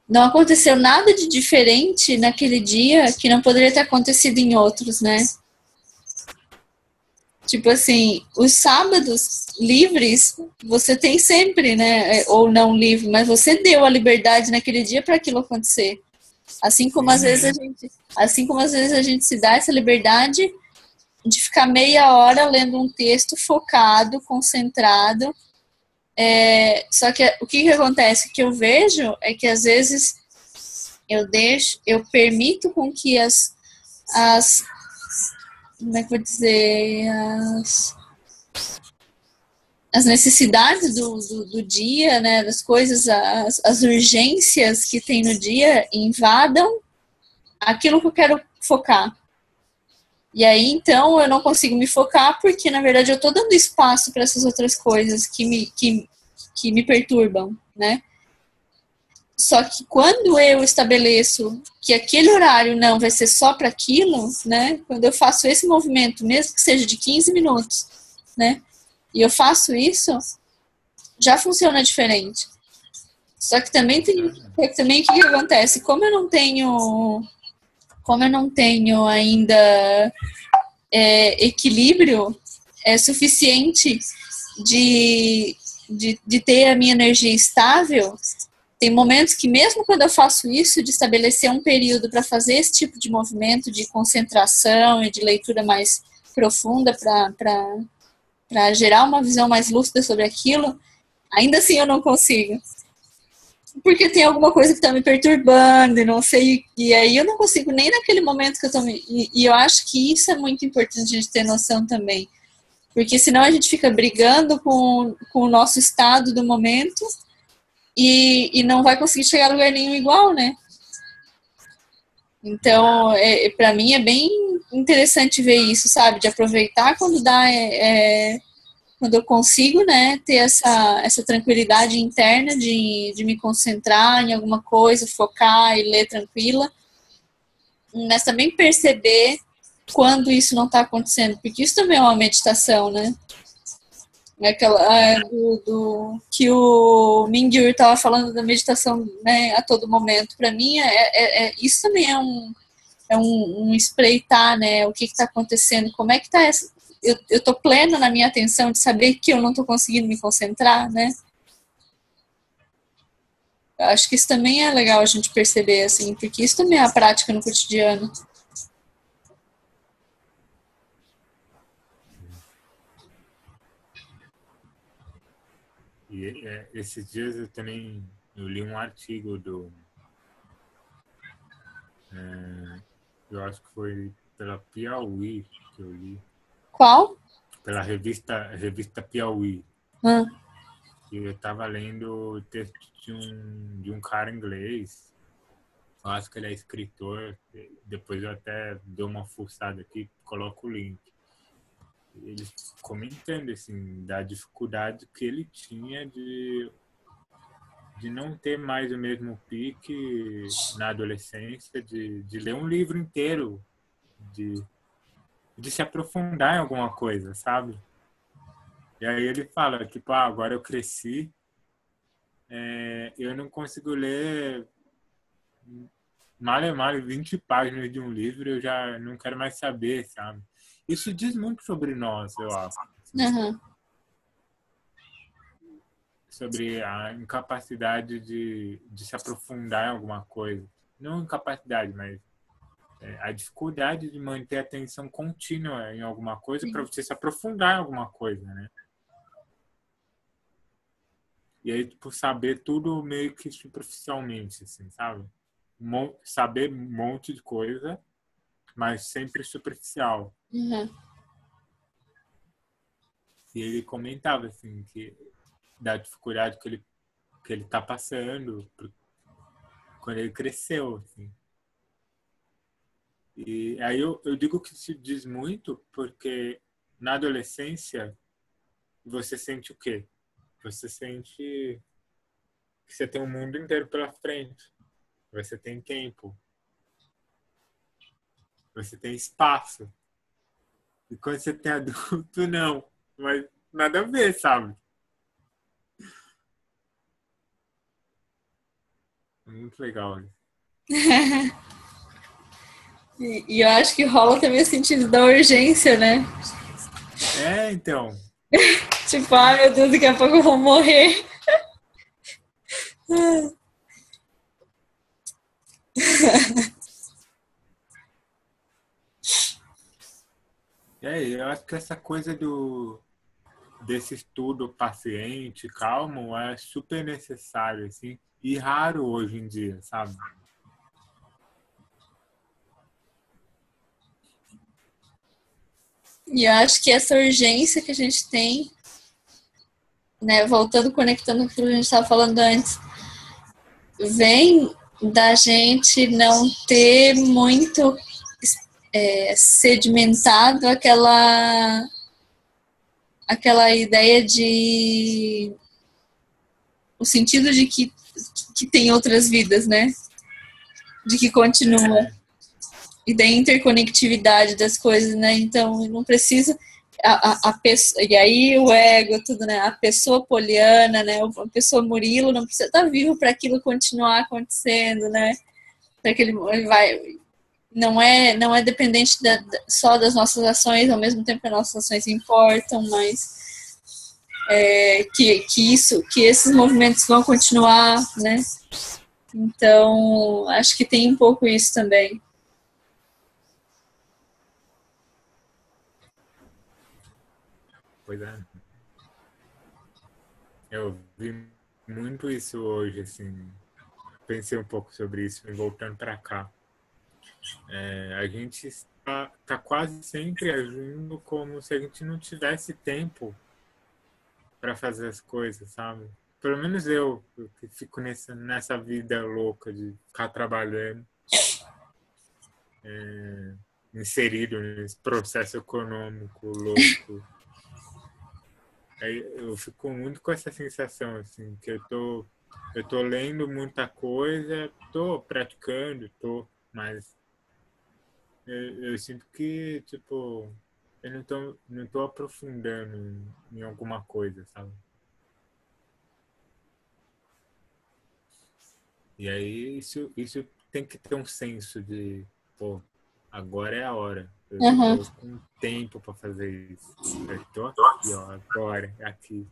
não aconteceu nada de diferente naquele dia que não poderia ter acontecido em outros, né? Tipo assim, os sábados livres você tem sempre, né? Ou não livre, mas você deu a liberdade naquele dia para aquilo acontecer. Assim como às vezes a gente se dá essa liberdade de ficar meia hora lendo um texto focado, concentrado. Só que o que acontece? O que eu vejo é que às vezes eu permito com que as como é que eu vou dizer, as necessidades do dia, né, das coisas, as urgências que tem no dia invadam aquilo que eu quero focar. E aí, então, eu não consigo me focar porque, na verdade, eu estou dando espaço para essas outras coisas que me perturbam, né? Só que quando eu estabeleço que aquele horário não vai ser só para aquilo, né? Quando eu faço esse movimento, mesmo que seja de 15 minutos, né? E eu faço isso, já funciona diferente. Só que também o que acontece? Como eu não tenho ainda equilíbrio suficiente de, de ter a minha energia estável, tem momentos que mesmo quando eu faço isso, de estabelecer um período para fazer esse tipo de movimento de concentração e de leitura mais profunda para gerar uma visão mais lúcida sobre aquilo, ainda assim eu não consigo. Porque tem alguma coisa que está me perturbando e não sei. E aí eu não consigo nem naquele momento que eu estou. E eu acho que isso é muito importante a gente ter noção também. Porque senão a gente fica brigando com o nosso estado do momento e não vai conseguir chegar a lugar nenhum igual, né? Então, para mim é bem interessante ver isso, sabe? De aproveitar quando dá. Quando eu consigo, né, ter essa tranquilidade interna de me concentrar em alguma coisa, focar e ler tranquila, mas também perceber quando isso não está acontecendo, porque isso também é uma meditação, né? Que o Mingyur estava falando da meditação, né, a todo momento. Para mim, isso também um espreitar, né, o que está acontecendo, como é que está essa. Eu tô plena na minha atenção de saber que eu não tô conseguindo me concentrar, né? Eu acho que isso também é legal a gente perceber, assim, porque isso também é a prática no cotidiano. E esses dias eu li um artigo eu acho que foi pela Piauí que eu li, Qual? pela revista Piauí. Ah, E eu estava lendo o texto de um cara inglês. Eu acho que ele é escritor. Depois eu até dou uma fuçada aqui, coloco o link. Ele comentando assim da dificuldade que ele tinha de não ter mais o mesmo pique na adolescência, de ler um livro inteiro, de, de se aprofundar em alguma coisa, sabe? E aí ele fala, tipo, agora eu cresci, eu não consigo ler mal 20 páginas de um livro, eu já não quero mais saber, sabe? Isso diz muito sobre nós, eu acho. uhum. Sobre a incapacidade de se aprofundar em alguma coisa. Não incapacidade, mas a dificuldade de manter a atenção contínua em alguma coisa para você se aprofundar em alguma coisa, né? E aí, tipo, saber tudo meio que superficialmente, assim, sabe? Saber um monte de coisa, mas sempre superficial. Uhum. E ele comentava, assim, que da dificuldade que ele tá passando quando ele cresceu, assim. E aí eu digo que se diz muito porque na adolescência você sente o quê? Você sente que você tem um mundo inteiro pela frente. Você tem tempo. Você tem espaço. E quando você tem adulto, não. Mas nada a ver, sabe? É muito legal isso. E eu acho que rola também o sentido da urgência, né? É, então. Tipo, ah, meu Deus, daqui a pouco eu vou morrer. Eu acho que essa coisa desse estudo paciente, calmo, é super necessário, assim, e raro hoje em dia, sabe? E eu acho que essa urgência que a gente tem, né, voltando, conectando com aquilo que a gente estava falando antes, vem da gente não ter muito sedimentado aquela ideia de o sentido de que tem outras vidas, né? De que continua. É, E da interconectividade das coisas, né? Então, não precisa a pessoa, e aí o ego, tudo, né? A pessoa poliana, né? A pessoa Murilo não precisa estar vivo para aquilo continuar acontecendo, né? Para que ele vai, não é dependente só das nossas ações, ao mesmo tempo que as nossas ações importam, mas que esses movimentos vão continuar, né? Então, acho que tem um pouco isso também. pois é. Eu vi muito isso hoje, assim. Pensei um pouco sobre isso, e voltando para cá. A gente tá quase sempre agindo como se a gente não tivesse tempo para fazer as coisas, sabe? Pelo menos eu que fico nessa vida louca de ficar trabalhando, inserido nesse processo econômico louco. Aí eu fico muito com essa sensação, assim, que eu tô lendo muita coisa, tô praticando, mas eu sinto que, tipo, eu não tô aprofundando em alguma coisa, sabe? E aí isso tem que ter um senso de, pô, agora é a hora. Eu Uhum. tô com tempo para fazer isso. Eu tô aqui, ó, agora, aqui.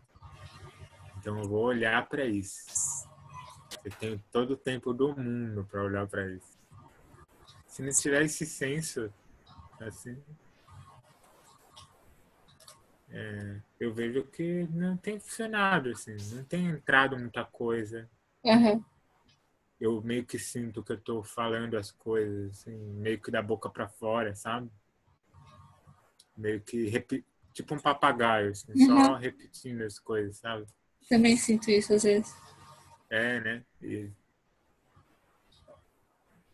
Então eu vou olhar para isso. Eu tenho todo o tempo do mundo para olhar para isso. Se não tiver esse senso, assim, eu vejo que não tem funcionado, assim, não tem entrado muita coisa. Uhum. Eu meio que sinto que eu tô falando as coisas, assim, meio que da boca para fora, sabe? Meio que tipo um papagaio, assim, Uhum. só repetindo as coisas, sabe? Também sinto isso às vezes. Né? E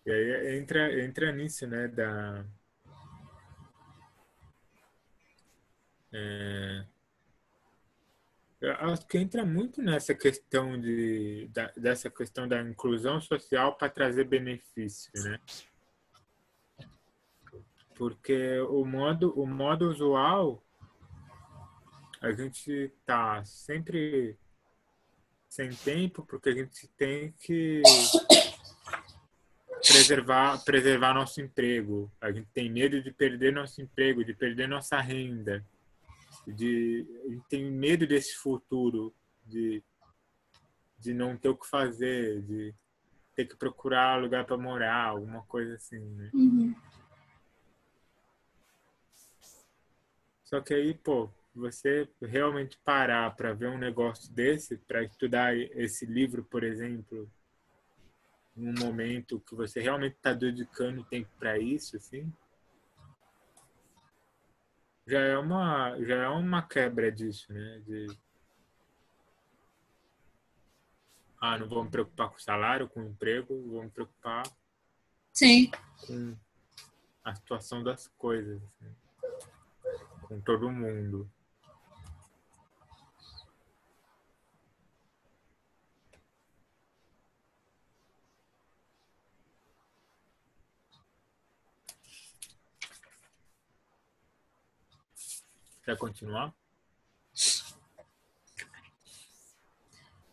aí entra nisso, né? É, eu acho que entra muito nessa questão dessa questão da inclusão social para trazer benefício, né? Porque o modo usual, a gente tá sempre sem tempo, porque a gente tem que preservar nosso emprego. A gente tem medo de perder nosso emprego, de perder nossa renda, a gente tem medo desse futuro, de, de não ter o que fazer, de ter que procurar lugar para morar, alguma coisa assim, né? Só que aí, pô, você realmente parar para ver um negócio desse, para estudar esse livro, por exemplo, num momento que você realmente está dedicando tempo para isso, assim, já é uma quebra disso, né? Não vou me preocupar com o salário, com o emprego, vou me preocupar Sim. com a situação das coisas, assim, com todo mundo. Quer continuar?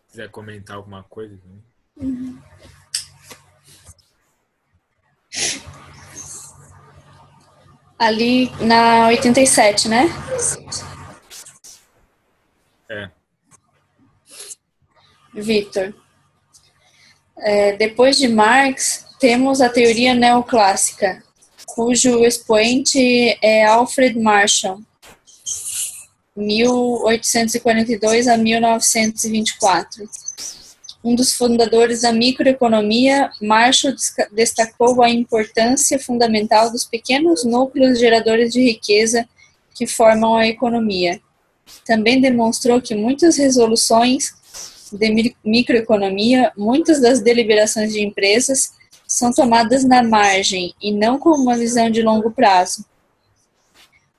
Quiser comentar alguma coisa? Né? Ali na 87, né? É. Victor. Depois de Marx, temos a teoria neoclássica, cujo expoente é Alfred Marshall, 1842 a 1924. Um dos fundadores da microeconomia, Marshall destacou a importância fundamental dos pequenos núcleos geradores de riqueza que formam a economia. Também demonstrou que muitas resoluções de microeconomia, muitas das deliberações de empresas são tomadas na margem e não com uma visão de longo prazo.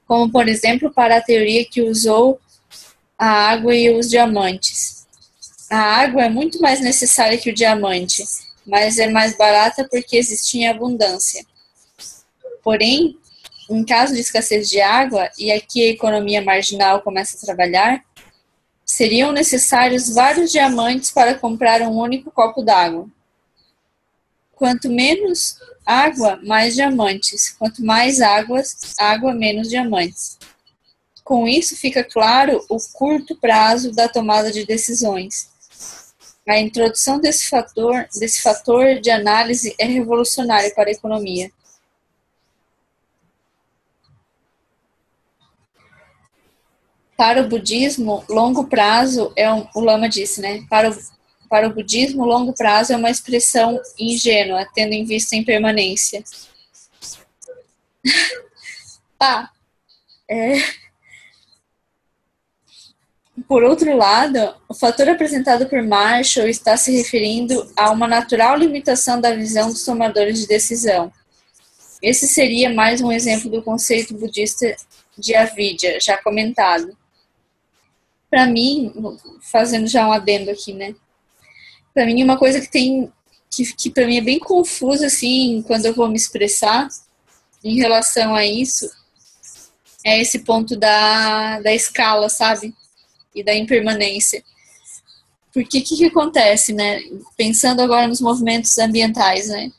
Como, por exemplo, para a teoria que usou a água e os diamantes. A água é muito mais necessária que o diamante, mas é mais barata porque existe em abundância. Porém, em caso de escassez de água, e aqui a economia marginal começa a trabalhar, seriam necessários vários diamantes para comprar um único copo d'água. Quanto menos água, mais diamantes. Quanto mais água, menos diamantes. Com isso, fica claro o curto prazo da tomada de decisões. A introdução desse fator de análise é revolucionária para a economia. Para o budismo, longo prazo o Lama disse, né? Para o budismo, longo prazo é uma expressão ingênua, tendo em vista a impermanência. Por outro lado, o fator apresentado por Marshall está se referindo a uma natural limitação da visão dos tomadores de decisão. Esse seria mais um exemplo do conceito budista de avidya, já comentado. Para mim, fazendo já um adendo aqui, né? Para mim, uma coisa que para mim é bem confusa, assim, quando eu vou me expressar em relação a isso, é esse ponto da escala, sabe? E da impermanência. Porque o que acontece, né? Pensando agora nos movimentos ambientais, né?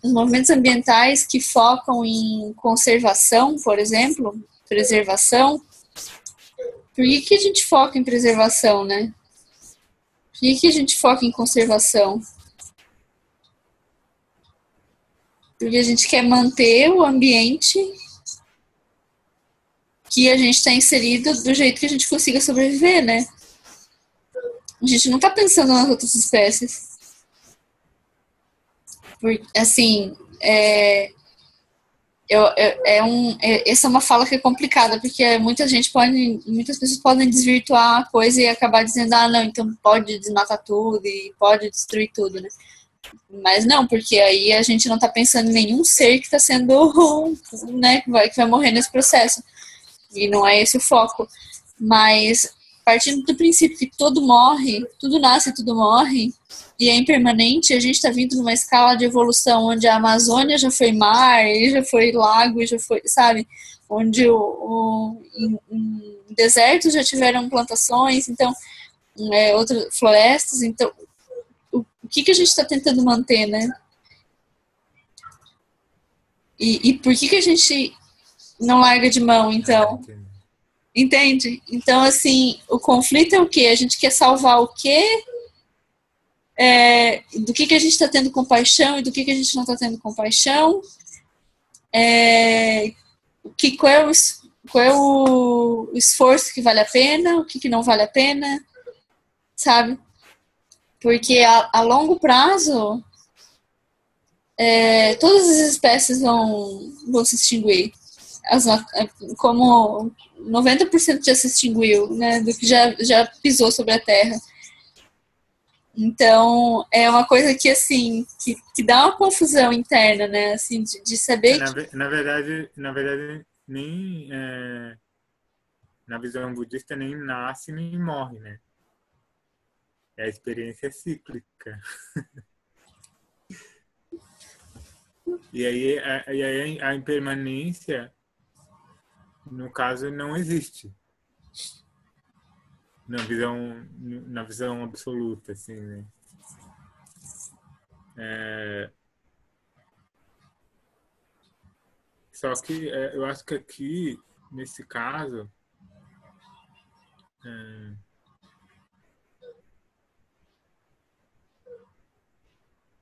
Os movimentos ambientais que focam em conservação, por exemplo, preservação. Por que a gente foca em preservação, né? Por que a gente foca em conservação? Porque a gente quer manter o ambiente que a gente está inserido do jeito que a gente consiga sobreviver, né? A gente não está pensando nas outras espécies. Assim, essa é uma fala que é complicada, porque muitas pessoas podem desvirtuar a coisa e acabar dizendo, não, então pode desmatar tudo e pode destruir tudo, né? Mas não, porque aí a gente não está pensando em nenhum ser que está sendo, né, que vai morrer nesse processo. E não é esse o foco. Mas, partindo do princípio que tudo morre, tudo nasce e tudo morre, e é impermanente, a gente está vindo numa escala de evolução onde a Amazônia já foi mar, já foi lago, já foi, sabe? Onde em desertos já tiveram plantações, então, outras florestas, então, o que a gente está tentando manter, né? E por que a gente não larga de mão, então? Entende? Então, assim, o conflito é o quê? A gente quer salvar o quê? Do que a gente está tendo compaixão e do que a gente não está tendo compaixão? Qual é o esforço que vale a pena, o que não vale a pena, sabe? Porque a longo prazo, todas as espécies vão se extinguir. Como 90% já se extinguiu, né, do que já pisou sobre a Terra. Então, é uma coisa que, assim, que dá uma confusão interna, né, assim, de saber Na verdade, nem na visão budista nem nasce nem morre, né? É a experiência cíclica. E aí a impermanência, no caso, não existe na visão absoluta, assim, né? Só que eu acho que aqui, nesse caso, é,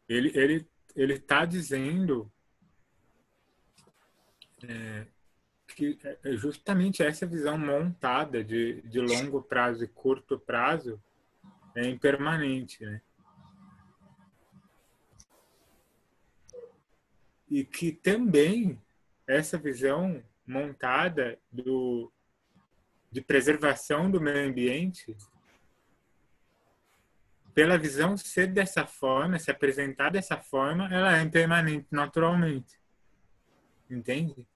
ele está dizendo que é justamente essa visão montada de longo prazo e curto prazo é impermanente, né? E que também essa visão montada de preservação do meio ambiente, pela visão ser dessa forma, se apresentar dessa forma, ela é impermanente naturalmente. Entende?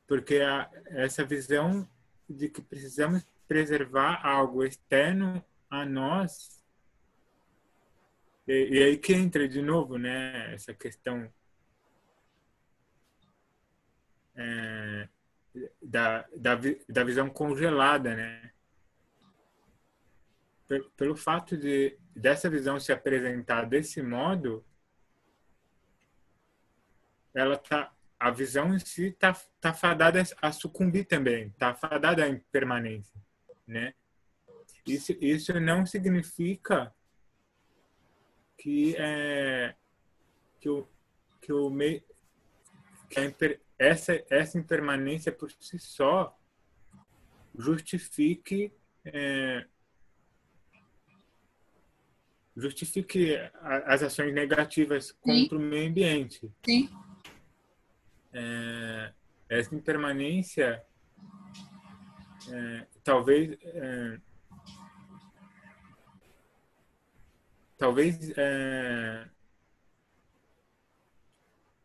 Porque essa visão de que precisamos preservar algo externo a nós, e aí que entra de novo, né, essa questão é, da visão congelada, né? Pelo fato dessa visão se apresentar desse modo, a visão em si tá fadada a sucumbir também, tá fadada à impermanência, né? Isso não significa que que o que o meio que essa impermanência por si só justifique justifique as ações negativas sim, contra o meio ambiente. sim. Essa impermanência talvez talvez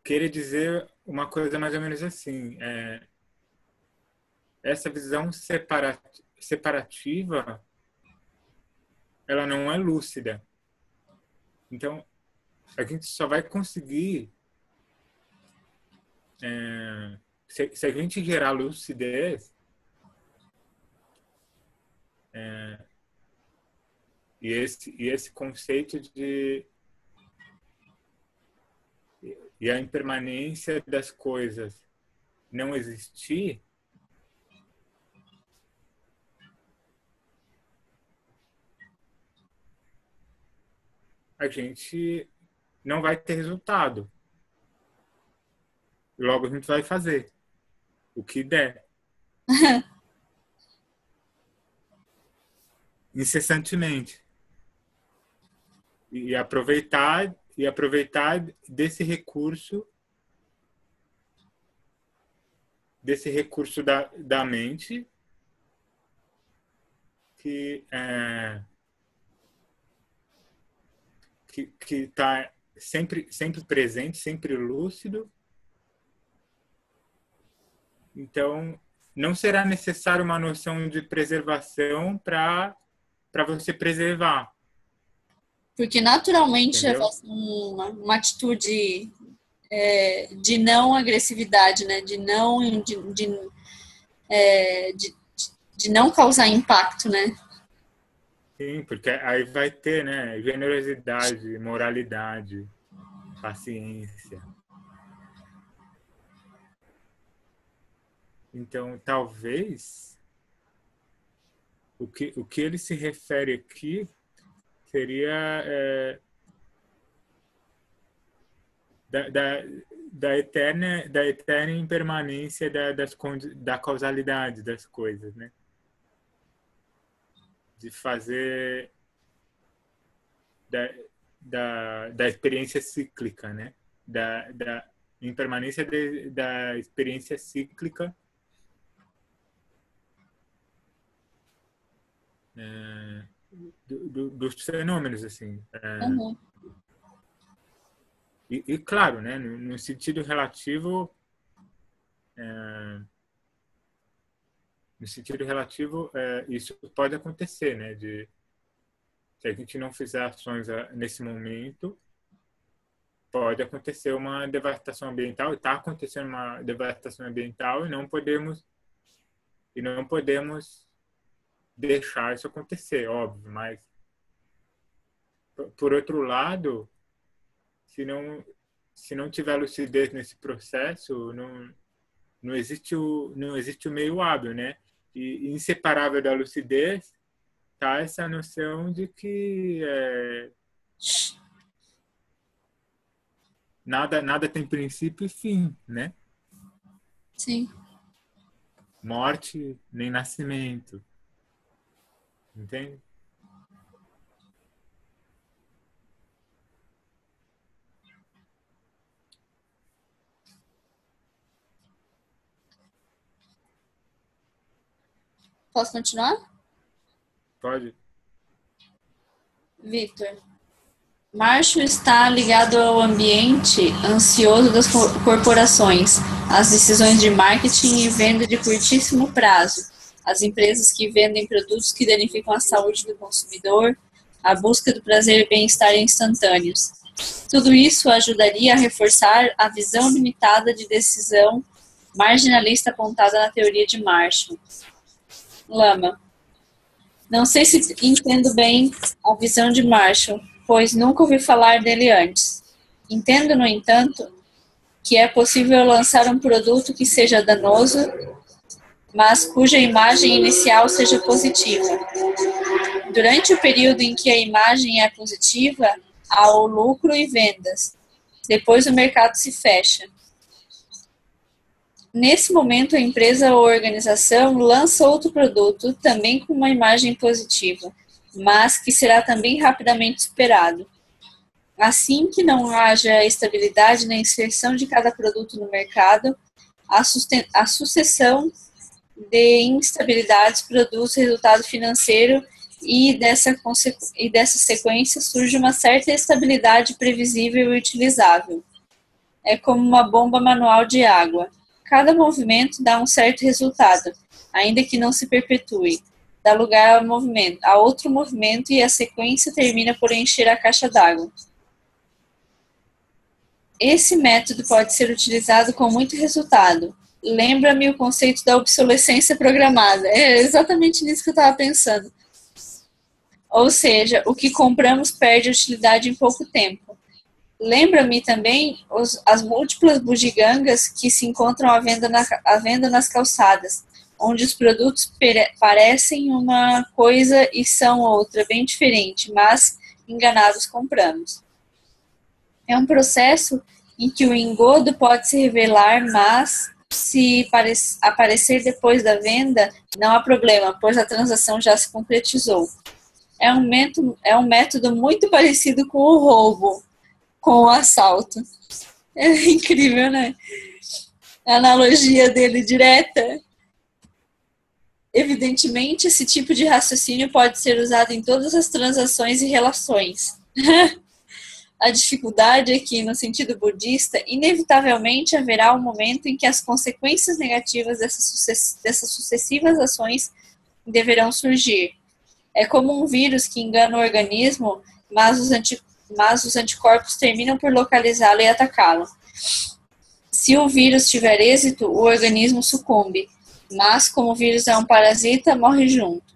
queira dizer uma coisa mais ou menos assim, essa visão separativa ela não é lúcida. Então a gente só vai conseguir se a gente gerar lucidez e esse conceito e a impermanência das coisas não existir, a gente não vai ter resultado. Logo a gente vai fazer o que der. Incessantemente. E aproveitar desse recurso da mente que que está sempre presente, sempre lúcido. Então, não será necessário uma noção de preservação para você preservar. Porque naturalmente Entendeu? uma atitude de não agressividade, né? De não causar impacto, né? Sim, porque aí vai ter, né, generosidade, moralidade, paciência. Então, talvez o que ele se refere aqui seria da da eterna impermanência da causalidade das coisas, né? De fazer da experiência cíclica, né? Da impermanência da experiência cíclica dos fenômenos, assim. Uhum. E claro, né? No sentido relativo, isso pode acontecer, né? Se a gente não fizer ações nesse momento, pode acontecer uma devastação ambiental, está acontecendo uma devastação ambiental e não podemos deixar isso acontecer, óbvio, mas por outro lado, se não tiver lucidez nesse processo, não existe o meio hábil, né? E inseparável da lucidez tá essa noção de que nada tem princípio e fim, né? Sim. Morte nem nascimento. Entende? Posso continuar? Pode. Victor. Marshall está ligado ao ambiente ansioso das corporações, às decisões de marketing e venda de curtíssimo prazo, às empresas que vendem produtos que danificam a saúde do consumidor, à busca do prazer e bem-estar instantâneos. Tudo isso ajudaria a reforçar a visão limitada de decisão marginalista apontada na teoria de Marshall. Lama. Não sei se entendo bem a visão de Marshall, pois nunca ouvi falar dele antes. Entendo, no entanto, que é possível lançar um produto que seja danoso, mas cuja imagem inicial seja positiva. Durante o período em que a imagem é positiva, há o lucro e vendas. Depois o mercado se fecha. Nesse momento, a empresa ou organização lança outro produto, também com uma imagem positiva, mas que será também rapidamente superado. Assim que não haja estabilidade na inserção de cada produto no mercado, a sucessão de instabilidades produz resultado financeiro e dessa sequência surge uma certa estabilidade previsível e utilizável. É como uma bomba manual de água. Cada movimento dá um certo resultado, ainda que não se perpetue. Dá lugar a outro movimento e a sequência termina por encher a caixa d'água. Esse método pode ser utilizado com muito resultado. Lembra-me o conceito da obsolescência programada. É exatamente nisso que eu estava pensando. Ou seja, o que compramos perde utilidade em pouco tempo. Lembra-me também as múltiplas bugigangas que se encontram à venda nas calçadas, onde os produtos parecem uma coisa e são outra, bem diferente, mas enganados compramos. É um processo em que o engodo pode se revelar, mas se aparecer depois da venda, não há problema, pois a transação já se concretizou. É um método muito parecido com o roubo, com o assalto. É incrível, né? A analogia dele direta. Evidentemente, esse tipo de raciocínio pode ser usado em todas as transações e relações. A dificuldade é que, no sentido budista, inevitavelmente haverá um momento em que as consequências negativas dessas sucessivas ações deverão surgir. É como um vírus que engana o organismo, mas os anticorpos terminam por localizá-lo e atacá-lo. Se o vírus tiver êxito, o organismo sucumbe, mas como o vírus é um parasita, morre junto.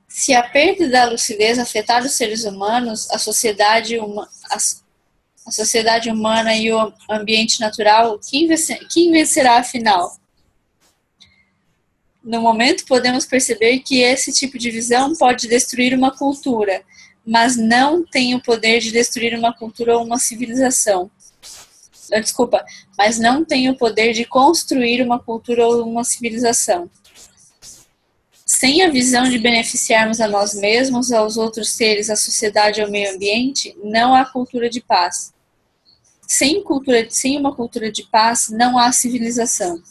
Se a perda da lucidez afetar os seres humanos, a sociedade humana e o ambiente natural, quem vencerá afinal? No momento, podemos perceber que esse tipo de visão pode destruir uma cultura, mas não tem o poder de destruir uma cultura ou uma civilização. Desculpa, mas não tem o poder de construir uma cultura ou uma civilização. Sem a visão de beneficiarmos a nós mesmos, aos outros seres, à sociedade e ao meio ambiente, não há cultura de paz. Sem uma cultura de paz, não há civilização.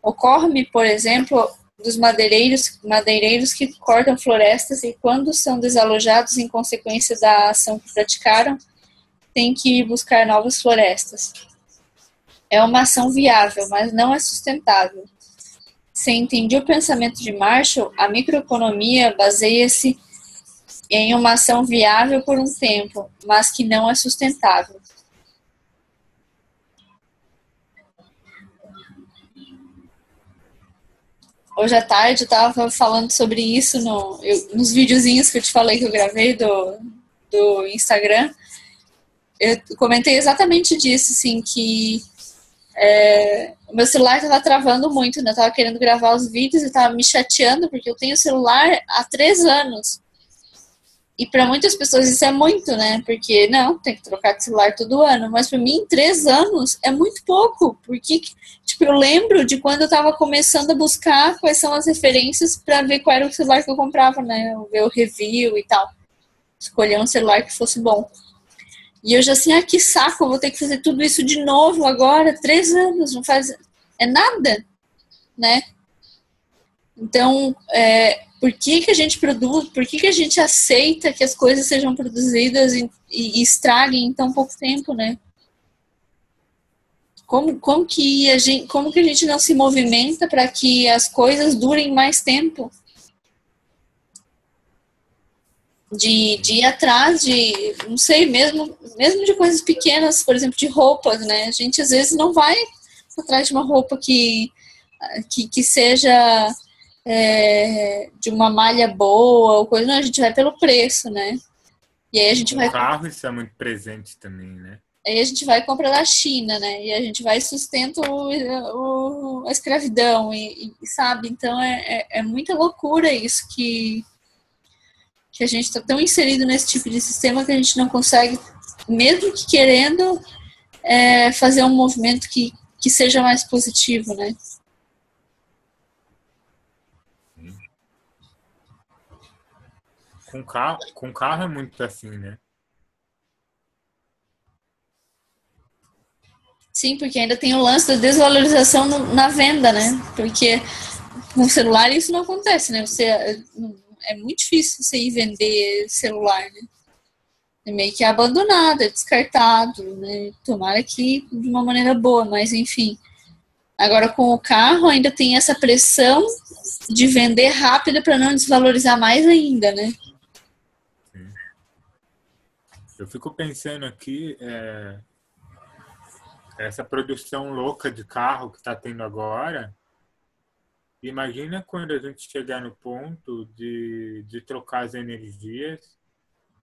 Ocorre-me, por exemplo, dos madeireiros que cortam florestas e, quando são desalojados em consequência da ação que praticaram, têm que ir buscar novas florestas. É uma ação viável, mas não é sustentável. Se entendi o pensamento de Marshall, a microeconomia baseia-se em uma ação viável por um tempo, mas que não é sustentável. Hoje à tarde eu estava falando sobre isso nos videozinhos que eu te falei que eu gravei do Instagram. Eu comentei exatamente disso, assim, que o meu celular estava travando muito, né? Eu estava querendo gravar os vídeos e estava me chateando, porque eu tenho celular há 3 anos. E para muitas pessoas isso é muito, né? Porque, não, tem que trocar de celular todo ano. Mas para mim, 3 anos é muito pouco. Porque, tipo, eu lembro de quando eu estava começando a buscar quais são as referências para ver qual era o celular que eu comprava, né? Ver o review e tal. Escolher um celular que fosse bom. E eu já assim, que saco, eu vou ter que fazer tudo isso de novo agora, 3 anos, não faz... É nada, né? Então, por que a gente produz, por que a gente aceita que as coisas sejam produzidas e estraguem em tão pouco tempo, né? Como que a gente não se movimenta para que as coisas durem mais tempo? De ir atrás não sei, mesmo de coisas pequenas, por exemplo, de roupas, né? A gente às vezes não vai atrás de uma roupa que seja de uma malha boa ou coisa, não, a gente vai pelo preço, né? E aí a gente vai... carro, isso é muito presente também, né? Aí a gente vai comprar da China, né? E a gente vai sustenta a escravidão, e sabe? Então é muita loucura isso que a gente está tão inserido nesse tipo de sistema que a gente não consegue, mesmo que querendo, fazer um movimento que seja mais positivo, né? Com carro é muito assim, né? Sim, porque ainda tem o lance da desvalorização na venda, né? Porque com celular isso não acontece, né? É muito difícil você ir vender celular, né? É meio que abandonado, é descartado, né? Tomara que de uma maneira boa, mas enfim. Agora com o carro ainda tem essa pressão de vender rápido para não desvalorizar mais ainda, né? Sim. Eu fico pensando aqui, essa produção louca de carro que está tendo agora, imagina quando a gente chegar no ponto de trocar as energias,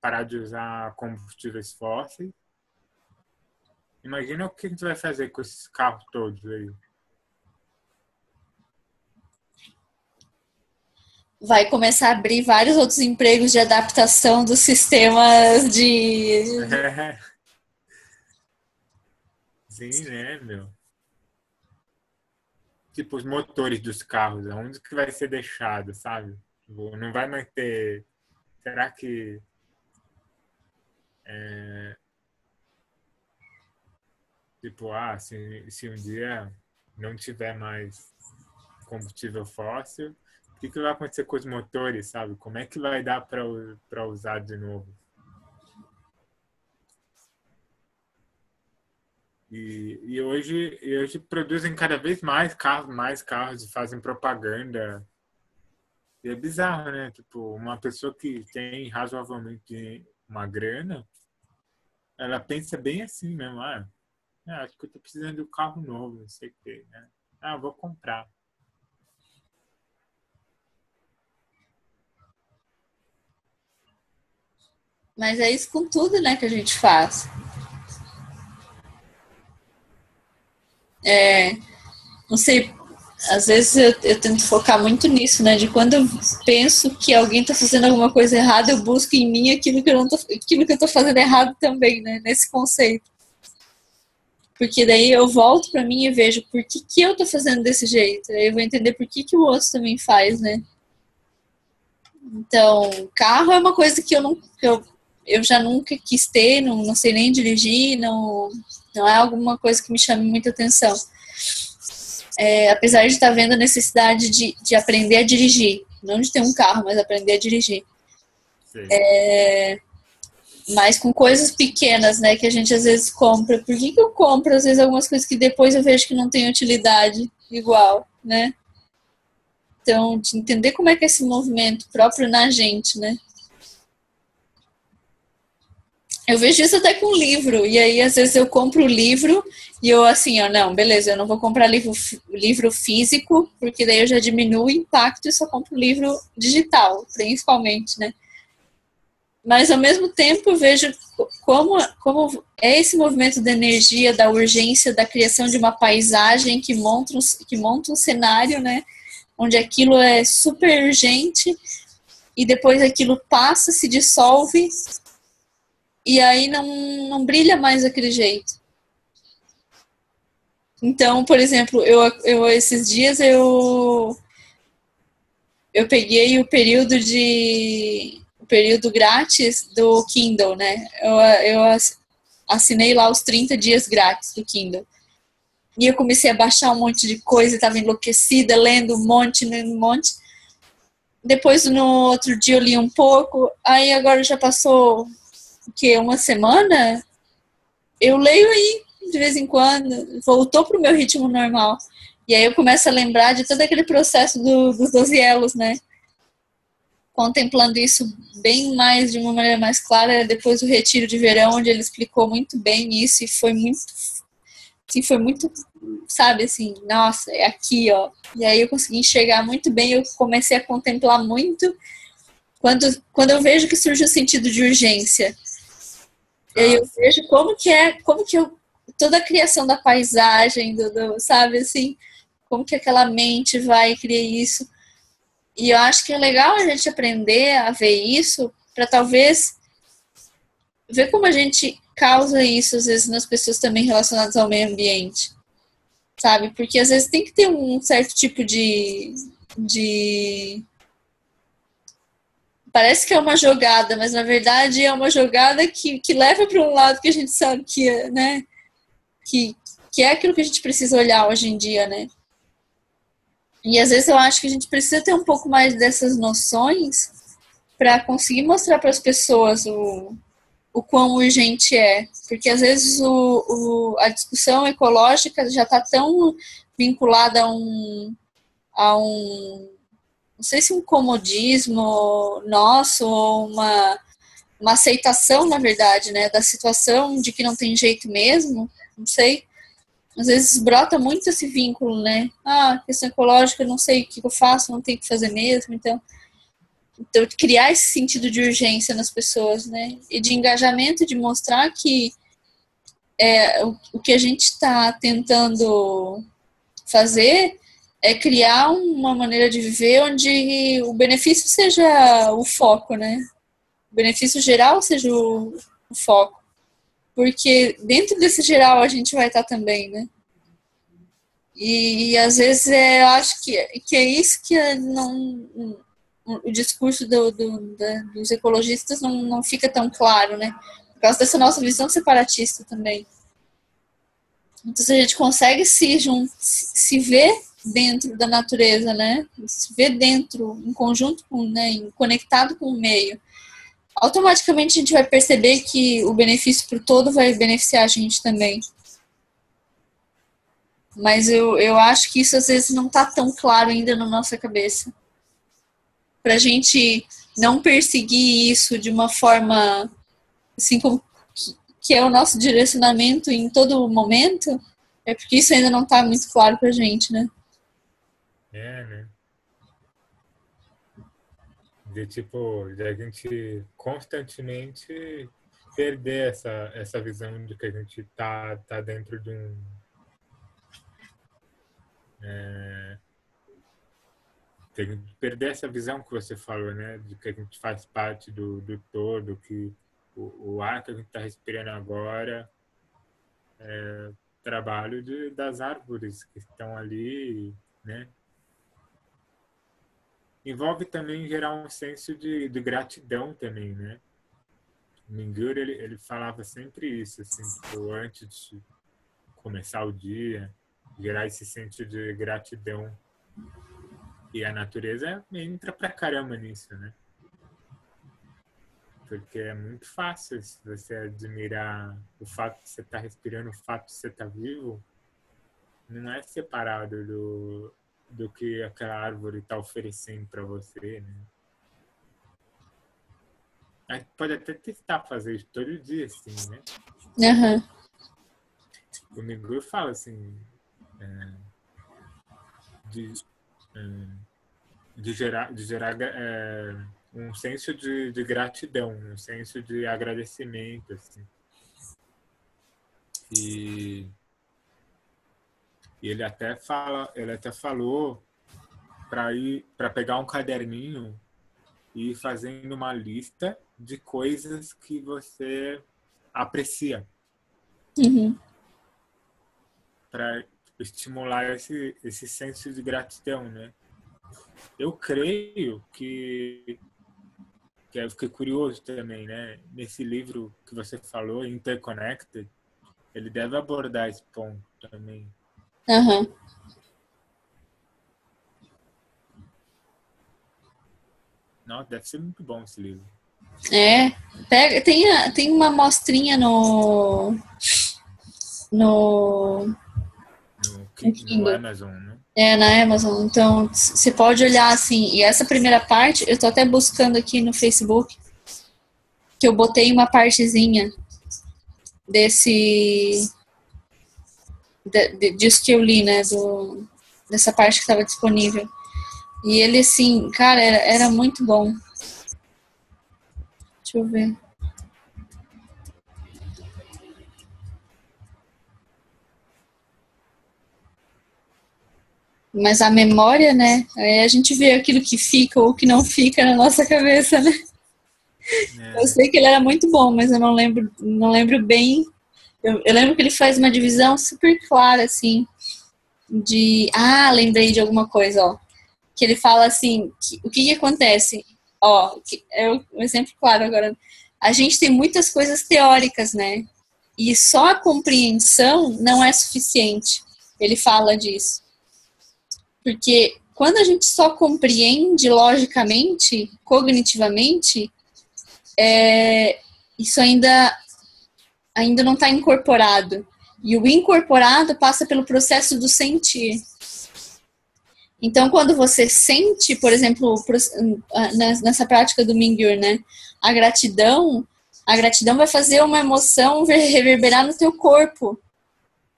parar de usar combustíveis fósseis. Imagina o que a gente vai fazer com esses carros todos aí. Vai começar a abrir vários outros empregos de adaptação dos sistemas de... Sim, né, meu? Tipo, os motores dos carros, onde que vai ser deixado, sabe? Não vai mais ter... Será que... Tipo, se um dia não tiver mais combustível fóssil, o que vai acontecer com os motores, sabe? Como é que vai dar para usar de novo? E hoje produzem cada vez mais carros e fazem propaganda. E é bizarro, né? Tipo, uma pessoa que tem razoavelmente uma grana, ela pensa bem assim mesmo. Acho que eu tô precisando de um carro novo, não sei o quê, né? Vou comprar. Mas é isso com tudo, né, que a gente faz. Não sei, às vezes eu tento focar muito nisso, né? De quando eu penso que alguém está fazendo alguma coisa errada, eu busco em mim aquilo que eu tô fazendo errado também, né? Nesse conceito. Porque daí eu volto pra mim e vejo por que eu tô fazendo desse jeito. Aí eu vou entender por que o outro também faz, né? Então, carro é uma coisa que eu já nunca quis ter, não sei nem dirigir, não é alguma coisa que me chame muita atenção. Apesar de estar vendo a necessidade de aprender a dirigir. Não de ter um carro, mas aprender a dirigir. Sim. Mas com coisas pequenas, né, que a gente às vezes compra. Por que eu compro, às vezes, algumas coisas que depois eu vejo que não tem utilidade igual, né? Então, de entender como é que é esse movimento próprio na gente, né? Eu vejo isso até com livro, e aí às vezes eu compro o livro e eu assim, ó, não, beleza, eu não vou comprar livro físico, porque daí eu já diminuo o impacto e só compro livro digital, principalmente, né? Mas ao mesmo tempo eu vejo como é esse movimento da energia, da urgência, da criação de uma paisagem que monta um cenário, né? Onde aquilo é super urgente e depois aquilo passa, se dissolve e aí não brilha mais daquele jeito. Então, por exemplo, esses dias eu peguei o período grátis do Kindle, né? Eu assinei lá os 30 dias grátis do Kindle. E eu comecei a baixar um monte de coisa, estava enlouquecida, lendo um monte. Depois, no outro dia, eu li um pouco. Aí, agora já passou, uma semana? Eu leio aí, de vez em quando. Voltou pro meu ritmo normal. E aí eu começo a lembrar de todo aquele processo dos 12 elos, né? Contemplando isso bem mais, de uma maneira mais clara, depois do retiro de verão, onde ele explicou muito bem isso e foi muito, sabe, assim, nossa, é aqui, ó. E aí eu consegui enxergar muito bem, eu comecei a contemplar muito quando eu vejo que surge o sentido de urgência. E aí eu vejo como que toda a criação da paisagem, sabe, assim, como que aquela mente vai criar isso. E eu acho que é legal a gente aprender a ver isso para talvez ver como a gente causa isso, às vezes, nas pessoas também relacionadas ao meio ambiente, sabe? Porque às vezes tem que ter um certo tipo de... Parece que é uma jogada, mas na verdade é uma jogada que leva para um lado que a gente sabe que é, né? Que é aquilo que a gente precisa olhar hoje em dia, né? E às vezes eu acho que a gente precisa ter um pouco mais dessas noções para conseguir mostrar para as pessoas o quão urgente é. Porque às vezes a discussão ecológica já está tão vinculada a um, não sei se um comodismo nosso ou uma aceitação, na verdade, né, da situação de que não tem jeito mesmo, não sei. Às vezes brota muito esse vínculo, né? Questão ecológica, eu não sei o que eu faço, não tenho o que fazer mesmo, então criar esse sentido de urgência nas pessoas, né? E de engajamento, de mostrar que o que a gente está tentando fazer é criar uma maneira de viver onde o benefício seja o foco, né? O benefício geral seja o foco. Porque dentro desse geral a gente vai estar também, né? E às vezes eu acho que é isso que o discurso dos ecologistas não fica tão claro, né? Por causa dessa nossa visão separatista também. Então, se a gente consegue se ver dentro da natureza, né? Se ver dentro, em conjunto com, né? Conectado com o meio, automaticamente a gente vai perceber que o benefício para o todo vai beneficiar a gente também. Mas eu acho que isso às vezes não está tão claro ainda na nossa cabeça. Para a gente não perseguir isso de uma forma assim como que é o nosso direcionamento em todo momento, é porque isso ainda não está muito claro para a gente, né? Né? De a gente constantemente perder essa visão de que a gente tá dentro de um... perder essa visão que você falou, né? De que a gente faz parte do todo, que o ar que a gente está respirando agora trabalho das árvores que estão ali, né? Envolve também gerar um senso de gratidão também, né? O Mingyur, ele falava sempre isso, assim, tipo, antes de começar o dia, gerar esse senso de gratidão. E a natureza entra pra caramba nisso, né? Porque é muito fácil você admirar o fato de você estar respirando, o fato de você estar vivo, não é separado do que aquela árvore está oferecendo para você, né? A gente pode até testar fazer isso todo dia, assim, né? Aham. O Mingyur fala assim, de, de gerar um senso de gratidão, um senso de agradecimento, assim. E ele até falou para pegar um caderninho e ir fazendo uma lista de coisas que você aprecia, Uhum. para estimular esse senso de gratidão, né? Eu creio que eu fiquei curioso também, né? Nesse livro que você falou, Interconnected, ele deve abordar esse ponto também. Aham. Nossa, deve ser muito bom esse livro. Tem uma amostrinha no No Amazon, né? Na Amazon. Então, você pode olhar assim. E essa primeira parte, eu tô até buscando aqui no Facebook, que eu botei uma partezinha disso que eu li, né? Dessa parte que estava disponível. E ele, assim, cara, era muito bom. Deixa eu ver. Mas a memória, né? Aí a gente vê aquilo que fica ou que não fica na nossa cabeça, né? Eu sei que ele era muito bom, mas eu não lembro bem. Eu lembro que ele faz uma divisão super clara, assim, lembrei de alguma coisa, ó. Que ele fala assim, o que acontece? Ó, é um exemplo claro agora. A gente tem muitas coisas teóricas, né? E só a compreensão não é suficiente. Ele fala disso. Porque quando a gente só compreende logicamente, cognitivamente, isso ainda não está incorporado. E o incorporado passa pelo processo do sentir. Então, quando você sente, por exemplo, nessa prática do Mingyur, né, a gratidão vai fazer uma emoção reverberar no teu corpo.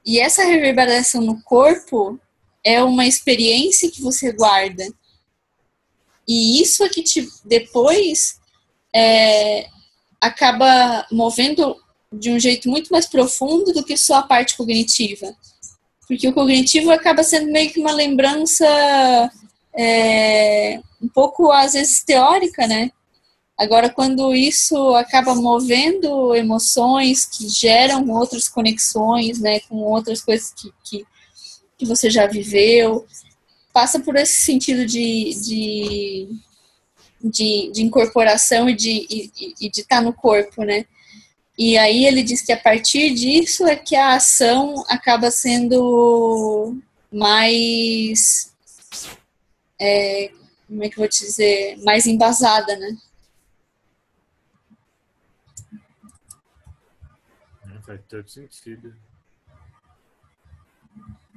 E essa reverberação no corpo é uma experiência que você guarda. E isso é que depois acaba movendo de um jeito muito mais profundo do que só a parte cognitiva. Porque o cognitivo acaba sendo meio que uma lembrança um pouco, às vezes, teórica, né? Agora, quando isso acaba movendo emoções que geram outras conexões, né, com outras coisas que você já viveu, passa por esse sentido de incorporação e de estar no corpo, né? E aí ele diz que a partir disso é que a ação acaba sendo mais, como é que eu vou te dizer, mais embasada, né? Faz todo sentido.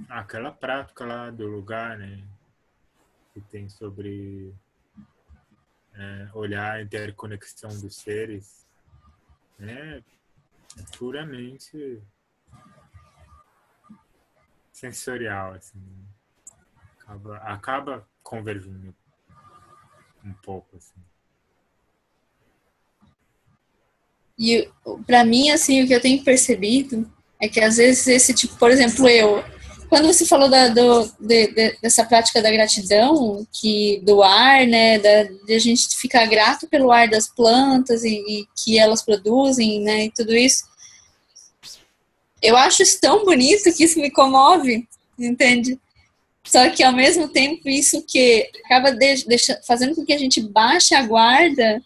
Aquela prática lá do lugar, né? Que tem sobre olhar a interconexão dos seres, né? É puramente sensorial, assim. Acaba convergindo um pouco, assim. E para mim, assim, o que eu tenho percebido é que às vezes esse tipo, por exemplo, quando você falou dessa prática da gratidão, do ar, né, de a gente ficar grato pelo ar das plantas e que elas produzem, né, e tudo isso, Eu acho isso tão bonito que isso me comove, entende? Só que, ao mesmo tempo, isso que acaba fazendo com que a gente baixe a guarda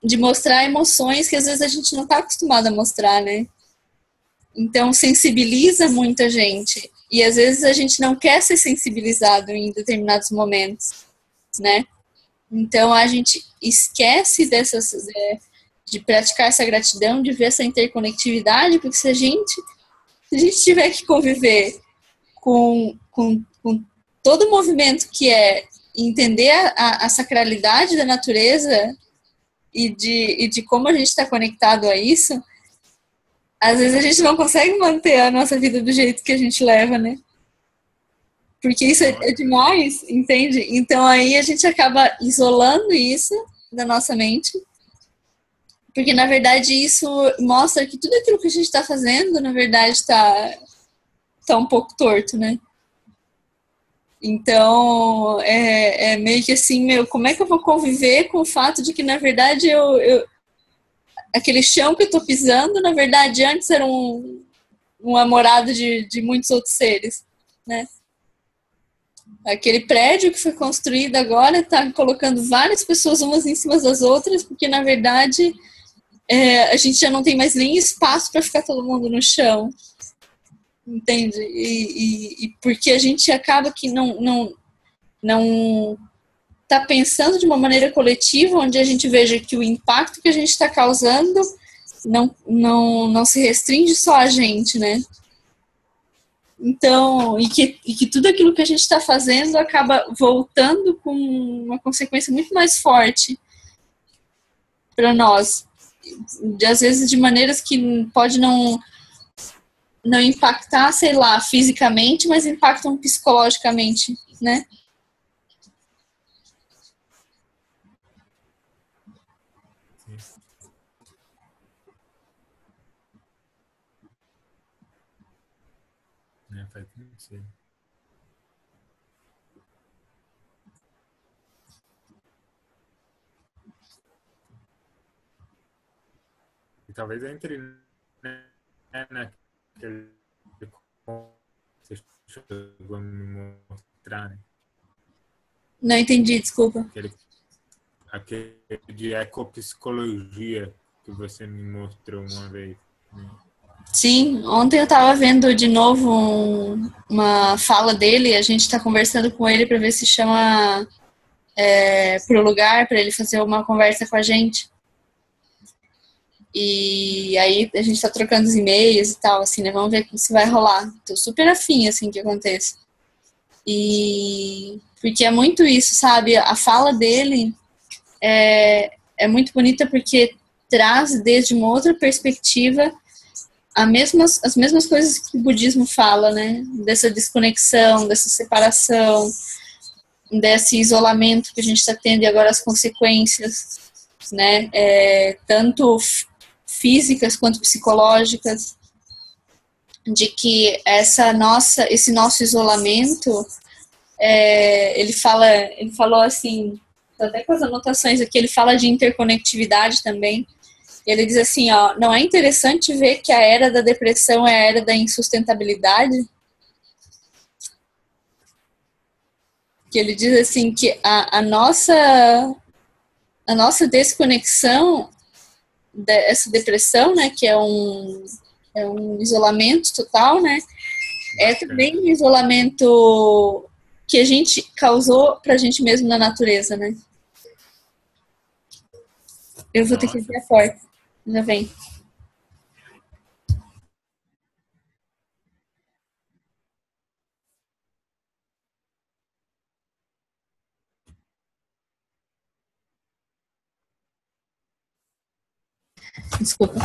de mostrar emoções que, às vezes, a gente não está acostumado a mostrar, né? Então, sensibiliza muita gente. E, às vezes, a gente não quer ser sensibilizado em determinados momentos, né? Então, a gente esquece de praticar essa gratidão, de ver essa interconectividade, porque se a gente tiver que conviver com todo o movimento que é entender a sacralidade da natureza e de como a gente está conectado a isso, às vezes a gente não consegue manter a nossa vida do jeito que a gente leva, né? Porque isso é demais, entende? Então aí a gente acaba isolando isso da nossa mente, porque na verdade isso mostra que tudo aquilo que a gente está fazendo, na verdade, tá um pouco torto, né? Então, é meio que assim, como é que eu vou conviver com o fato de que, na verdade, aquele chão que eu tô pisando, na verdade, antes era uma morada de muitos outros seres, né? Aquele prédio que foi construído agora está colocando várias pessoas umas em cima das outras, porque, na verdade, a gente já não tem mais nem espaço para ficar todo mundo no chão. Entende? E porque a gente acaba que não está pensando de uma maneira coletiva, onde a gente veja que o impacto que a gente está causando não se restringe só a gente, né? Então, e que tudo aquilo que a gente está fazendo acaba voltando com uma consequência muito mais forte para nós. Às vezes de maneiras que pode não impactar, sei lá, fisicamente, mas impactam psicologicamente, né? Faz sentido. E talvez entre, né, naquele você chegou a me mostrar, né? Não entendi, desculpa. Aquele de ecopsicologia que você me mostrou uma vez, né? Sim, ontem eu estava vendo de novo uma fala dele, a gente está conversando com ele para ver se chama pro lugar, para ele fazer uma conversa com a gente. E aí a gente está trocando os e-mails e tal, assim, né? Vamos ver se vai rolar. Tô super afim, assim, que aconteça. E porque é muito isso, sabe? A fala dele é muito bonita porque traz desde uma outra perspectiva as mesmas coisas que o budismo fala, né? Dessa desconexão, dessa separação, desse isolamento que a gente está tendo e agora as consequências, né? Tanto físicas quanto psicológicas, de que esse nosso isolamento, ele falou assim, até com as anotações aqui, ele fala de interconectividade também. Ele diz assim, ó, não é interessante ver que a era da depressão é a era da insustentabilidade? Que ele diz assim que a nossa desconexão dessa depressão, né, que é um isolamento total, né, é também um isolamento que a gente causou pra gente mesmo na natureza, né? Eu vou ter que abrir a porta. Já vem. Desculpa.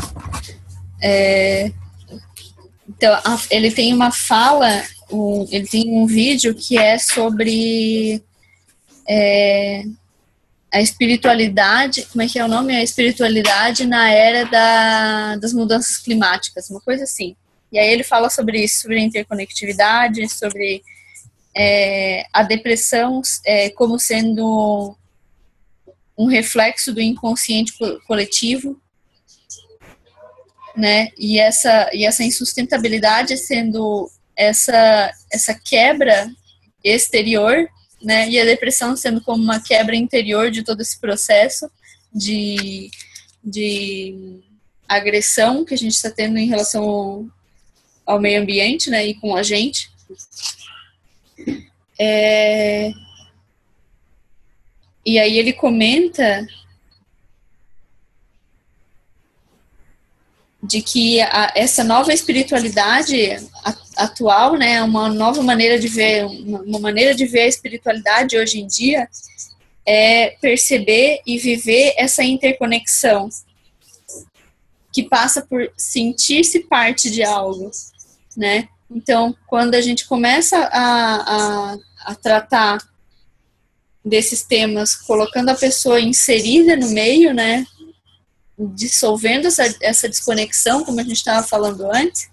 Então, ele tem uma fala, ele tem um vídeo que é sobre a espiritualidade, como é que é o nome? A espiritualidade na era das mudanças climáticas, uma coisa assim. E aí ele fala sobre isso, sobre a interconectividade, sobre a depressão como sendo um reflexo do inconsciente coletivo. né? E essa insustentabilidade sendo essa quebra exterior, né? E a depressão sendo como uma quebra interior de todo esse processo de agressão que a gente está tendo em relação ao meio ambiente, né? E com a gente. E aí ele comenta de que essa nova espiritualidade atual, né, uma nova maneira de ver, uma maneira de ver a espiritualidade hoje em dia é perceber e viver essa interconexão que passa por sentir-se parte de algo, né? Então, quando a gente começa a tratar desses temas, colocando a pessoa inserida no meio, né, dissolvendo essa desconexão, como a gente estava falando antes,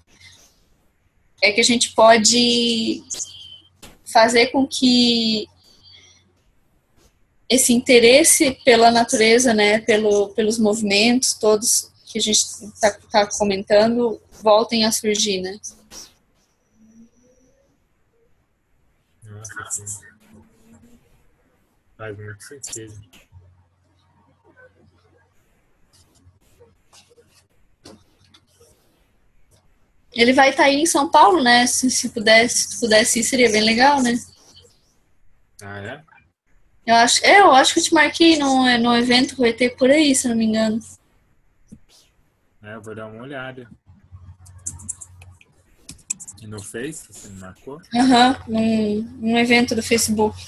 é que a gente pode fazer com que esse interesse pela natureza, né, pelos movimentos todos que a gente está comentando, voltem a surgir, né? Nossa, sim. Faz muito sentido. Ele vai estar aí em São Paulo, né? Se pudesse ir, seria bem legal, né? Ah, é? Eu acho que eu te marquei num evento que vai ter por aí, se não me engano. Eu vou dar uma olhada. E no Face, você me marcou? Aham, num evento do Facebook.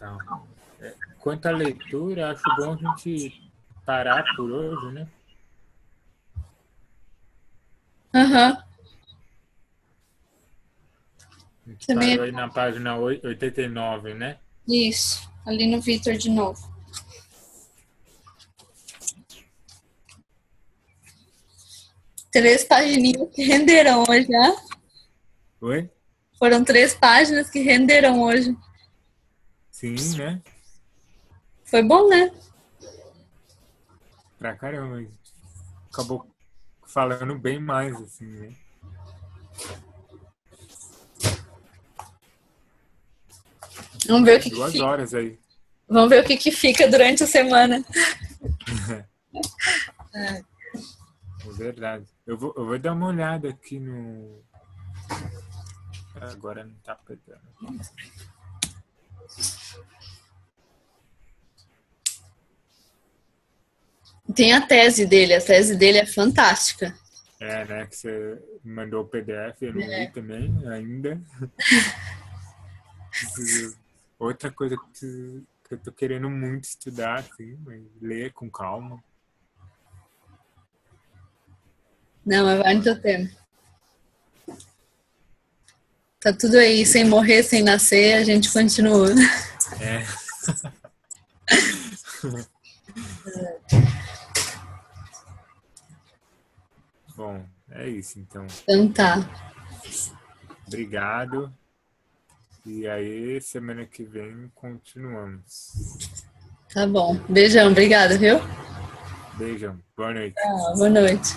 Então, quanto à leitura, acho bom a gente parar por hoje, né? Aham. A gente Também parou aí na página 89, né? isso, ali no Vitor de novo. Três pagininhas que renderam hoje, né? Oi? Foram 3 páginas que renderam hoje. Sim, né? Foi bom, né? Pra caramba. Acabou falando bem mais, assim, né? Vamos ver o que 2 fica. horas aí. Vamos ver o que fica durante a semana. É verdade. Eu vou dar uma olhada aqui no... Agora não tá pegando. Tem a tese dele é fantástica. Né? Que você mandou o PDF, eu não vi também ainda. Outra coisa que eu tô querendo muito estudar, assim, mas ler com calma. Não, mas vai no teu tempo. Tá tudo aí, sem morrer, sem nascer, a gente continua. Bom, é isso, então. Então tá. Obrigado. E aí, semana que vem, continuamos. Tá bom. Beijão, obrigada, viu? Beijão. Boa noite. Boa noite.